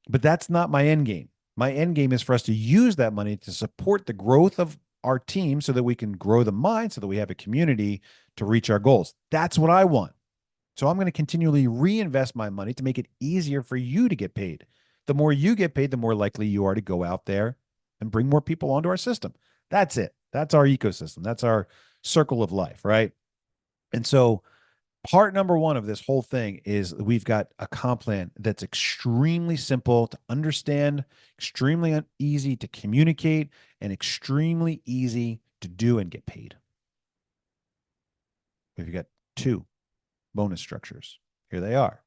But that's not my end game. My end game is for us to use that money to support the growth of our team so that we can grow the mine, so that we have a community to reach our goals. That's what I want. So I'm going to continually reinvest my money to make it easier for you to get paid. The more you get paid, the more likely you are to go out there and bring more people onto our system. That's it. That's our ecosystem. That's our circle of life, right? And so part number one of this whole thing is we've got a comp plan that's extremely simple to understand, extremely easy to communicate, and extremely easy to do and get paid. We've got two bonus structures. Here they are.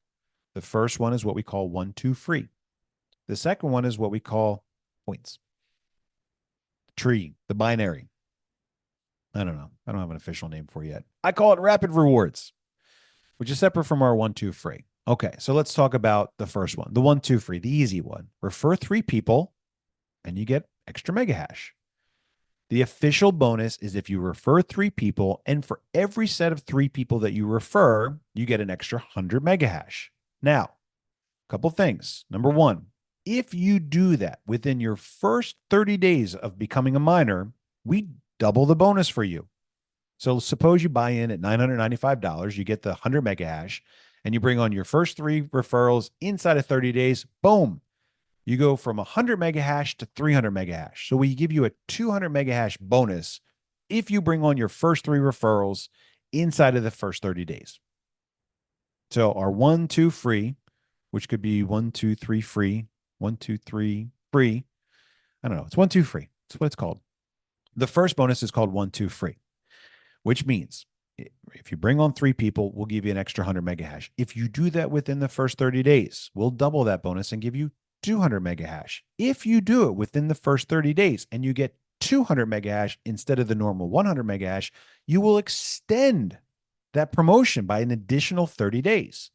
The first one is what we call 1-2 free. The second one is what we call points. Tree, the binary. I don't know. I don't have an official name for it yet. I call it rapid rewards, which is separate from our 1-2 free. Okay, so let's talk about the first one, the 1-2 free, the easy one. Refer 3 people and you get extra mega hash. The official bonus is if you refer 3 people, and for every set of 3 people that you refer, you get an extra 100 mega hash. Now, a couple things. Number one, if you do that within your first 30 days of becoming a miner, we double the bonus for you. So suppose you buy in at $995, you get the 100 mega hash, and you bring on your first 3 referrals inside of 30 days, boom, you go from 100 mega hash to 300 mega hash. So we give you a 200 mega hash bonus if you bring on your first 3 referrals inside of the first 30 days. So our 1-2 free, which could be 1-2 3 free, 1-2 3 free. I don't know. It's 1-2 free. That's what it's called. The first bonus is called 1-2 free, which means if you bring on 3 people, we'll give you an extra 100 mega hash. If you do that within the first 30 days, we'll double that bonus and give you 200 mega hash. If you do it within the first 30 days and you get 200 mega hash instead of the normal 100 mega hash, you will extend that promotion by an additional 30 days.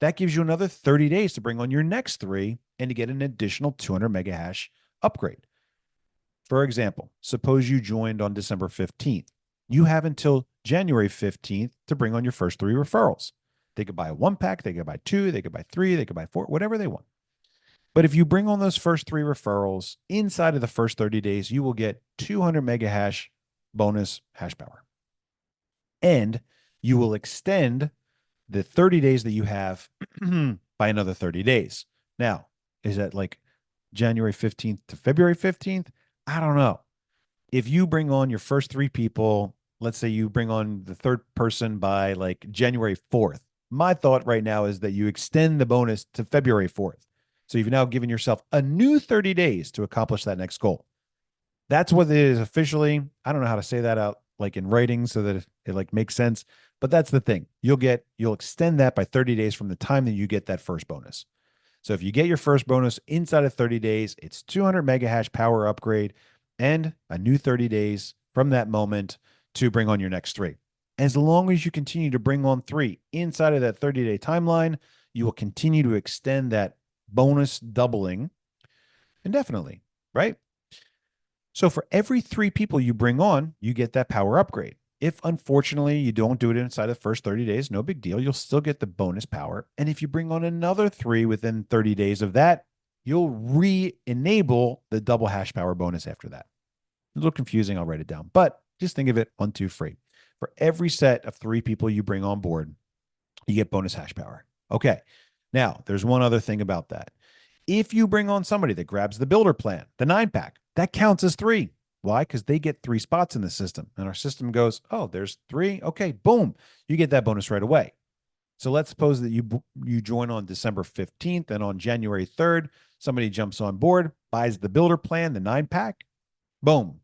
That gives you another 30 days to bring on your next 3 and to get an additional 200 mega hash upgrade. For example, suppose you joined on December 15th. You have until January 15th to bring on your first 3 referrals. They could buy a 1-pack, they could buy 2, they could buy 3, they could buy 4, whatever they want. But if you bring on those first 3 referrals inside of the first 30 days, you will get 200 mega hash bonus hash power. And you will extend the 30 days that you have by another 30 days. Now, is that like January 15th to February 15th? I don't know. If you bring on your first 3 people, let's say you bring on the third person by like January 4th. My thought right now is that you extend the bonus to February 4th. So you've now given yourself a new 30 days to accomplish that next goal. That's what it is officially. I don't know how to say that out like in writing so that it like makes sense, but that's the thing. You'll extend that by 30 days from the time that you get that first bonus. So if you get your first bonus inside of 30 days, it's 200 mega hash power upgrade and a new 30 days from that moment to bring on your next 3. As long as you continue to bring on 3 inside of that 30-day timeline, you will continue to extend that bonus doubling indefinitely, right? So for every 3 people you bring on, you get that power upgrade. If unfortunately you don't do it inside the first 30 days, no big deal. You'll still get the bonus power. And if you bring on another 3 within 30 days of that, you'll re-enable the double hash power bonus after that. A little confusing. I'll write it down, but just think of it 1, 2 free. For every set of 3 people you bring on board, you get bonus hash power. Okay. Now, there's one other thing about that. If you bring on somebody that grabs the builder plan, the 9-pack, that counts as 3. Why? Because they get 3 spots in the system. And our system goes, oh, there's 3. Okay, boom. You get that bonus right away. So let's suppose that you join on December 15th, and on January 3rd, somebody jumps on board, buys the builder plan, the 9-pack. Boom.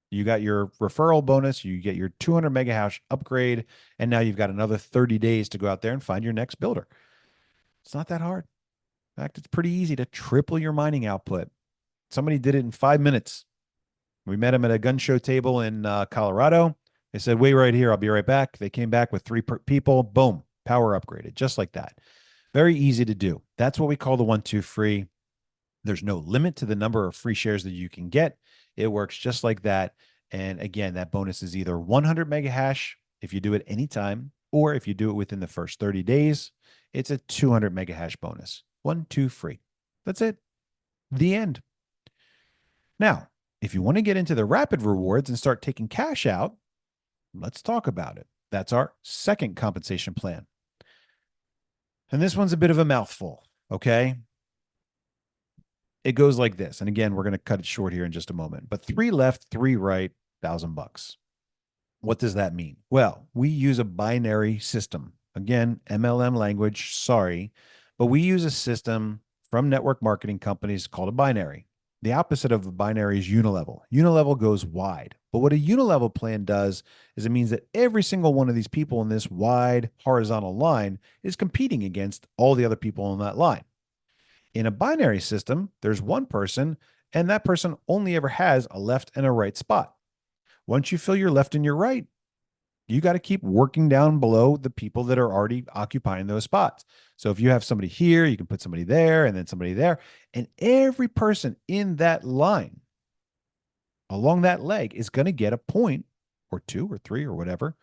You got your referral bonus, you get your 200 mega hash upgrade, and now you've got another 30 days to go out there and find your next builder. It's not that hard. In fact, it's pretty easy to triple your mining output. Somebody did it in 5 minutes. We met him at a gun show table in Colorado. They said, wait right here. I'll be right back. They came back with 3 people. Boom. Power upgraded. Just like that. Very easy to do. That's what we call the 1, 2 free. There's no limit to the number of free shares that you can get. It works just like that. And again, that bonus is either 100 mega hash if you do it anytime, or if you do it within the first 30 days, it's a 200 mega hash bonus. 1, 2 free. That's it. The end. Now, if you want to get into the rapid rewards and start taking cash out, let's talk about it. That's our second compensation plan. And this one's a bit of a mouthful, okay? It goes like this. And again, we're going to cut it short here in just a moment. But 3 left, 3 right, $1,000. What does that mean? Well, we use a binary system. Again, MLM language, sorry, but we use a system from network marketing companies called a binary. The opposite of a binary is unilevel. Unilevel goes wide. But what a unilevel plan does is it means that every single one of these people in this wide horizontal line is competing against all the other people on that line. In a binary system, there's one person, and that person only ever has a left and a right spot. Once you fill your left and your right, you got to keep working down below the people that are already occupying those spots. So if you have somebody here, you can put somebody there and then somebody there. And every person in that line along that leg is going to get a point or 2 or 3 or whatever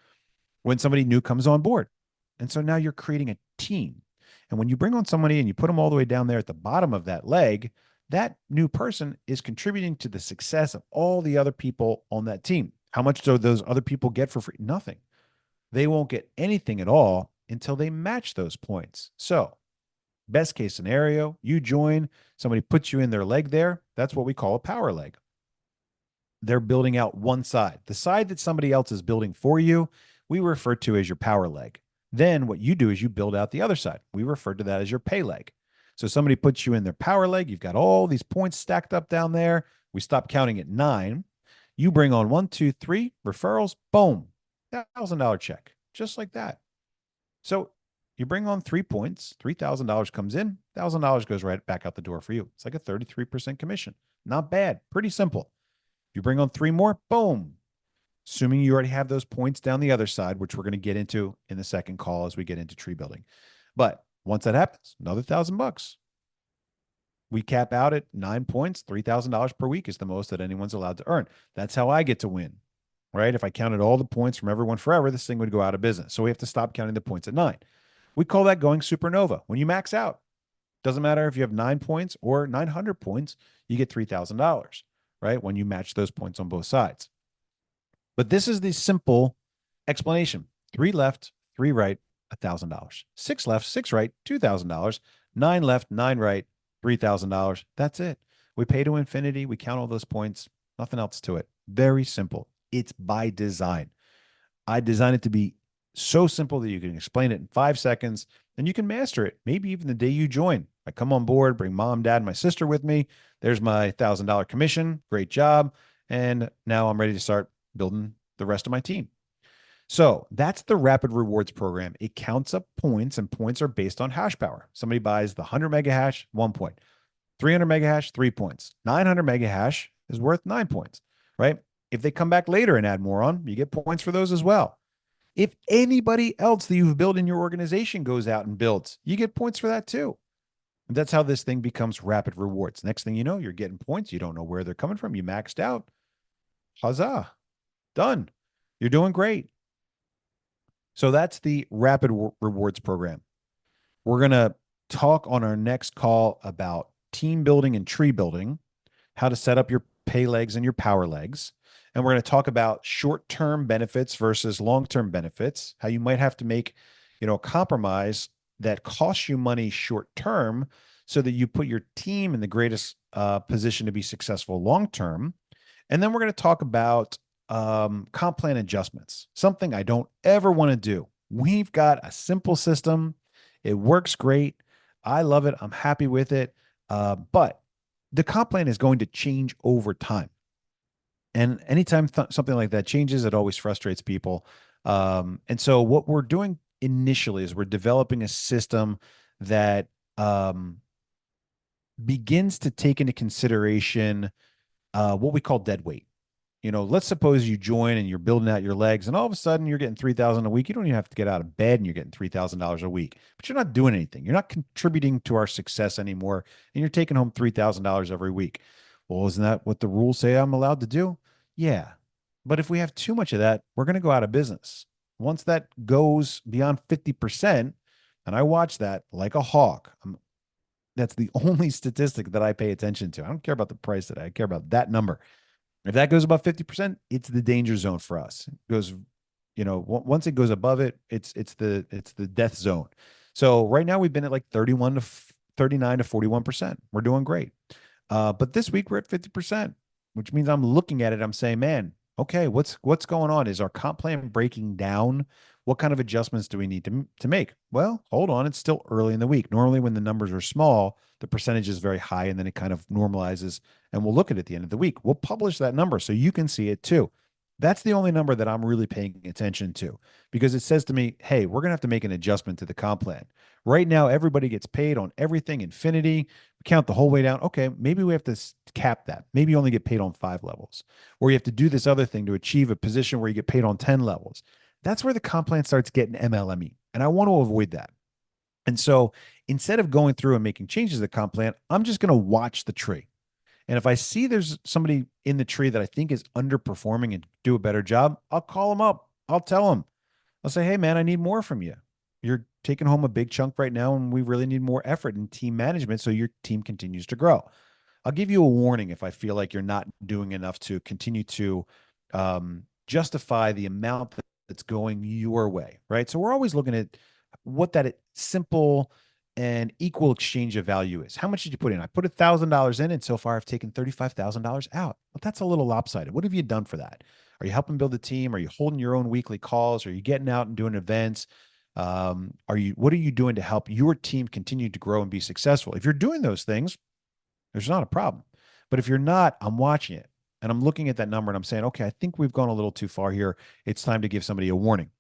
when somebody new comes on board. And so now you're creating a team. And when you bring on somebody and you put them all the way down there at the bottom of that leg, that new person is contributing to the success of all the other people on that team. How much do those other people get for free? Nothing. They won't get anything at all until they match those points. So, best case scenario, you join, somebody puts you in their leg there. That's what we call a power leg. They're building out one side. The side that somebody else is building for you, we refer to as your power leg. Then what you do is you build out the other side. We refer to that as your pay leg. So somebody puts you in their power leg. You've got all these points stacked up down there. We stop counting at 9. You bring on 1, 2, 3 referrals. Boom. $1,000 check. Just like that. So you bring on 3 points. $3,000 comes in. $1,000 goes right back out the door for you. It's like a 33% commission. Not bad. Pretty simple. You bring on 3 more. Boom. Assuming you already have those points down the other side, which we're going to get into in the second call as we get into tree building. But once that happens, another $1,000. We cap out at 9 points. $3,000 per week is the most that anyone's allowed to earn. That's how I get to win, right? If I counted all the points from everyone forever, this thing would go out of business. So we have to stop counting the points at 9. We call that going supernova. When you max out, doesn't matter if you have 9 points or 900 points, you get $3,000, right? When you match those points on both sides. But this is the simple explanation. 3 left, 3 right, $1,000. 6 left, 6 right, $2,000. 9 left, 9 right, $3,000. That's it. We pay to infinity. We count all those points. Nothing else to it. Very simple. It's by design. I designed it to be so simple that you can explain it in 5 seconds and you can master it. Maybe even the day you join. I come on board, bring mom, dad, and my sister with me. There's my $1,000 commission. Great job. And now I'm ready to start building the rest of my team. So that's the rapid rewards program. It counts up points, and points are based on hash power. Somebody buys the 100 mega hash, 1 point. 300 mega hash, 3 points. 900 mega hash is worth 9 points, right? If they come back later and add more on, you get points for those as well. If anybody else that you've built in your organization goes out and builds, you get points for that too. And that's how this thing becomes rapid rewards. Next thing you know, you're getting points. You don't know where they're coming from. You maxed out. Huzzah. Done. You're doing great. So that's the rapid rewards program. We're going to talk on our next call about team building and tree building, how to set up your pay legs and your power legs. And we're going to talk about short-term benefits versus long-term benefits, how you might have to make, a compromise that costs you money short term so that you put your team in the greatest position to be successful long term. And then we're going to talk about comp plan adjustments, something I don't ever want to do. We've got a simple system. It works great. I love it. I'm happy with it. But the comp plan is going to change over time. And anytime something like that changes, it always frustrates people. And so what we're doing initially is we're developing a system that begins to take into consideration what we call dead weight. Let's suppose you join and you're building out your legs, and all of a sudden you're getting 3,000 a week. You don't even have to get out of bed, and you're getting $3,000 a week, but you're not doing anything. You're not contributing to our success anymore, and you're taking home $3,000 every week. Well, isn't that what the rules say I'm allowed to do? Yeah, but if we have too much of that, we're going to go out of business. Once that goes beyond 50%, and I watch that like a hawk. That's the only statistic that I pay attention to. I don't care about the price today. I care about that number. If that goes above 50%, it's the danger zone for us. It goes, once it goes above it, it's the death zone. So right now we've been at like 31 to 39 to 41%. We're doing great. But this week we're at 50%, which means I'm looking at it. I'm saying, man, okay, what's going on? Is our comp plan breaking down? What kind of adjustments do we need to make? Well, hold on. It's still early in the week. Normally when the numbers are small, the percentage is very high and then it kind of normalizes, and we'll look at it at the end of the week. We'll publish that number so you can see it too. That's the only number that I'm really paying attention to, because it says to me, hey, we're going to have to make an adjustment to the comp plan. Right now, everybody gets paid on everything infinity. We count the whole way down. Okay, maybe we have to cap that. Maybe you only get paid on 5 levels, or you have to do this other thing to achieve a position where you get paid on 10 levels. That's where the comp plan starts getting MLME. And I want to avoid that. And so instead of going through and making changes to the comp plan, I'm just going to watch the tree. And if I see there's somebody in the tree that I think is underperforming and do a better job, I'll call them up. I'll tell them. I'll say, hey, man, I need more from you. You're taking home a big chunk right now, and we really need more effort in team management so your team continues to grow. I'll give you a warning if I feel like you're not doing enough to continue to justify the amount that's going your way, right? So we're always looking at what that simple and equal exchange of value is. How much did you put in? I put $1,000 in, and so far I've taken $35,000 out. Well, that's a little lopsided. What have you done for that? Are you helping build a team? Are you holding your own weekly calls? Are you getting out and doing events? What are you doing to help your team continue to grow and be successful? If you're doing those things, there's not a problem. But if you're not, I'm watching it and I'm looking at that number and I'm saying, okay, I think we've gone a little too far here. It's time to give somebody a warning.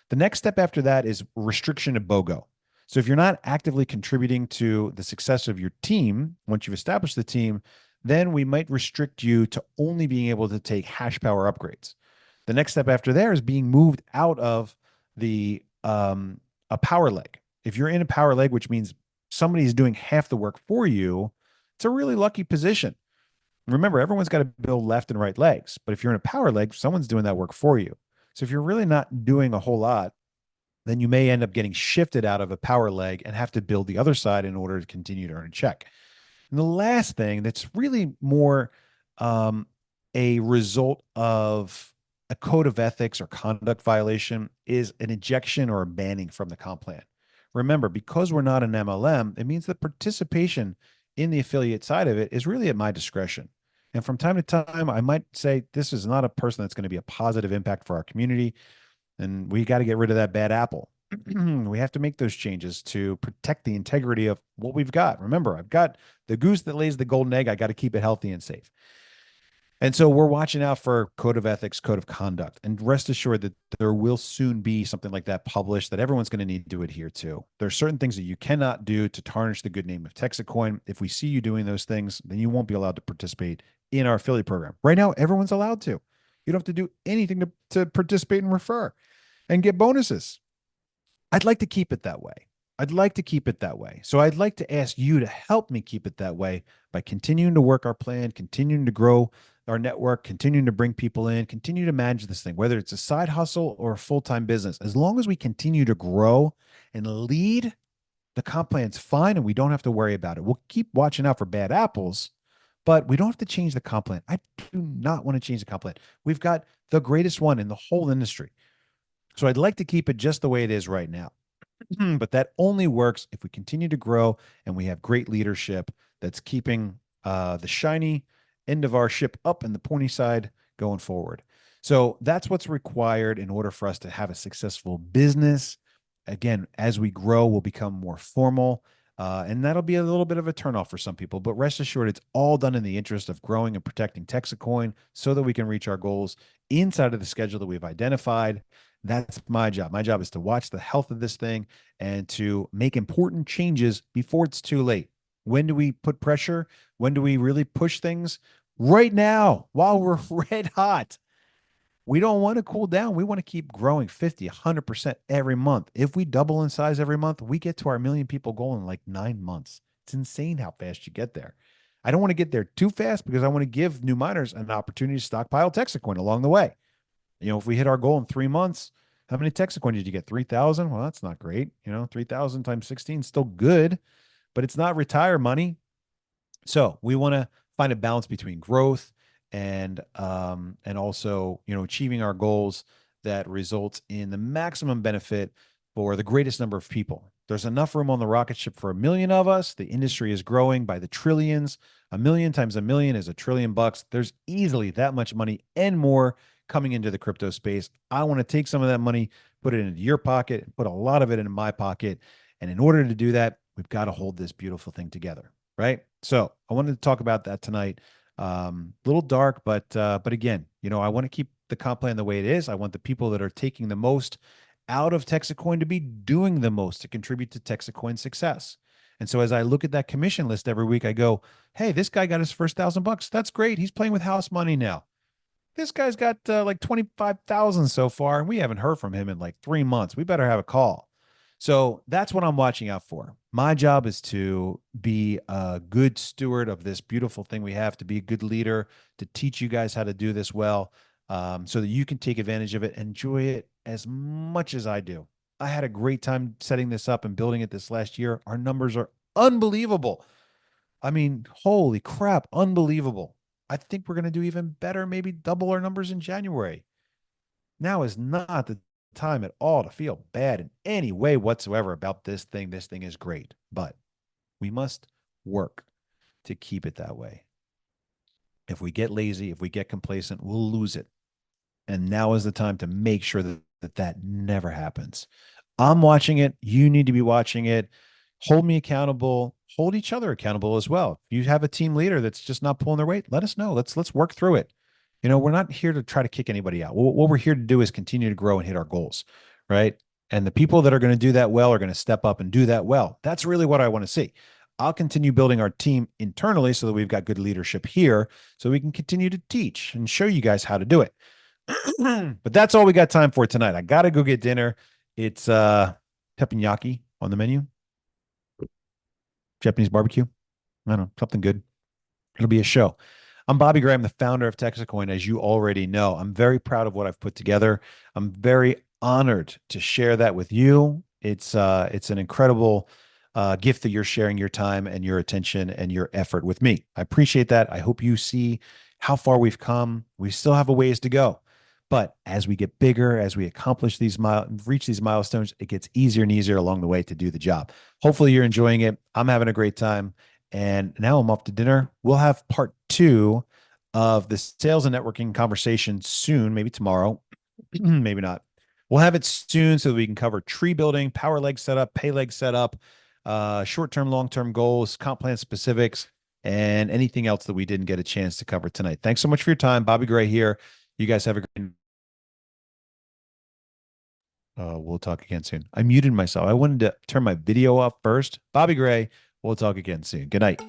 The next step after that is restriction of BOGO. So if you're not actively contributing to the success of your team, once you've established the team, then we might restrict you to only being able to take hash power upgrades. The next step after there is being moved out of the a power leg. If you're in a power leg, which means somebody's doing half the work for you, it's a really lucky position. Remember, everyone's got to build left and right legs, but if you're in a power leg, someone's doing that work for you. So if you're really not doing a whole lot, then you may end up getting shifted out of a power leg and have to build the other side in order to continue to earn a check. And the last thing that's really more a result of a code of ethics or conduct violation is an ejection or a banning from the comp plan. Remember, because we're not an MLM, it means that participation in the affiliate side of it is really at my discretion. And from time to time, I might say, this is not a person that's going to be a positive impact for our community. And we got to get rid of that bad apple. We have to make those changes to protect the integrity of what we've got. Remember, I've got the goose that lays the golden egg. I got to keep it healthy and safe. And so we're watching out for code of ethics, code of conduct, and rest assured that there will soon be something like that published that everyone's going to need to adhere to. There are certain things that you cannot do to tarnish the good name of TEXIT Coin. If we see you doing those things, then you won't be allowed to participate in our affiliate program. Right now, everyone's allowed to. You don't have to do anything to participate and refer and get bonuses. I'd like to keep it that way. So I'd like to ask you to help me keep it that way by continuing to work our plan, continuing to grow our network, continuing to bring people in, continue to manage this thing, whether it's a side hustle or a full-time business. As long as we continue to grow and lead, the comp plan's fine and we don't have to worry about it. We'll keep watching out for bad apples, but we don't have to change the comp plan. I do not want to change the comp plan. We've got the greatest one in the whole industry. So I'd like to keep it just the way it is right now. But that only works if we continue to grow and we have great leadership that's keeping the shiny end of our ship up and the pointy side going forward. So that's what's required in order for us to have a successful business. Again, as we grow, we'll become more formal. And that'll be a little bit of a turnoff for some people, but rest assured, it's all done in the interest of growing and protecting TEXIT Coin so that we can reach our goals inside of the schedule that we've identified. That's my job. My job is to watch the health of this thing and to make important changes before it's too late. When do we put pressure? When do we really push things? Right now, while we're red hot. We don't want to cool down. We want to keep growing 50, 100% every month. If we double in size every month, we get to our million people goal in like 9 months. It's insane how fast you get there. I don't want to get there too fast because I want to give new miners an opportunity to stockpile TEXIT Coin along the way. If we hit our goal in 3 months, how many TEXIT Coin did you get? 3,000? Well, that's not great. 3,000 times 16 is still good, but it's not retire money. So we want to find a balance between growth and also achieving our goals that results in the maximum benefit for the greatest number of people. There's enough room on the rocket ship for 1 million of us. The industry is growing by the trillions. 1 million times 1 million is $1 trillion. There's easily that much money and more coming into the crypto space. I want to take some of that money, put it into your pocket, and put a lot of it into my pocket. And in order to do that, we've got to hold this beautiful thing together, right? So I wanted to talk about that tonight. A little dark, but again, I want to keep the comp plan the way it is. I want the people that are taking the most out of TEXIT Coin to be doing the most to contribute to TEXIT Coin's success. And so as I look at that commission list every week, I go, hey, this guy got his first $1,000. That's great. He's playing with house money now. This guy's got like 25,000 so far, and we haven't heard from him in like 3 months. We better have a call. So that's what I'm watching out for. My job is to be a good steward of this beautiful thing we have, to be a good leader, to teach you guys how to do this well, so that you can take advantage of it, enjoy it as much as I do. I had a great time setting this up and building it this last year. Our numbers are unbelievable. I mean, holy crap, unbelievable. I think we're going to do even better, maybe double our numbers in January. Now is not the time at all to feel bad in any way whatsoever about this thing. This thing is great, but we must work to keep it that way. If we get lazy, if we get complacent, we'll lose it. And now is the time to make sure that never happens. I'm watching it. You need to be watching it. Hold me accountable. Hold each other accountable as well. If you have a team leader that's just not pulling their weight, let us know. Let's work through it. We're not here to try to kick anybody out. What we're here to do is continue to grow and hit our goals, right? And the people that are going to do that well are going to step up and do that well. That's really what I want to see. I'll continue building our team internally so that we've got good leadership here so we can continue to teach and show you guys how to do it. But that's all we got time for tonight. I got to go get dinner. It's teppanyaki on the menu. Japanese barbecue. I don't know, something good. It'll be a show. I'm Bobby Gray. I'm the founder of TEXIT Coin, as you already know. I'm very proud of what I've put together. I'm very honored to share that with you. It's an incredible gift that you're sharing your time and your attention and your effort with me. I appreciate that. I hope you see how far we've come. We still have a ways to go. But as we get bigger, as we accomplish reach these milestones, it gets easier and easier along the way to do the job. Hopefully you're enjoying it. I'm having a great time. And now I'm off to dinner. We'll have part 2 of the sales and networking conversation soon, maybe tomorrow, maybe not. We'll have it soon so that we can cover tree building, power leg setup, pay leg setup, short-term, long-term goals, comp plan specifics, and anything else that we didn't get a chance to cover tonight. Thanks so much for your time. Bobby Gray here. You guys have a great we'll talk again soon. I muted myself. I wanted to turn my video off first. Bobby Gray, we'll talk again soon. Good night.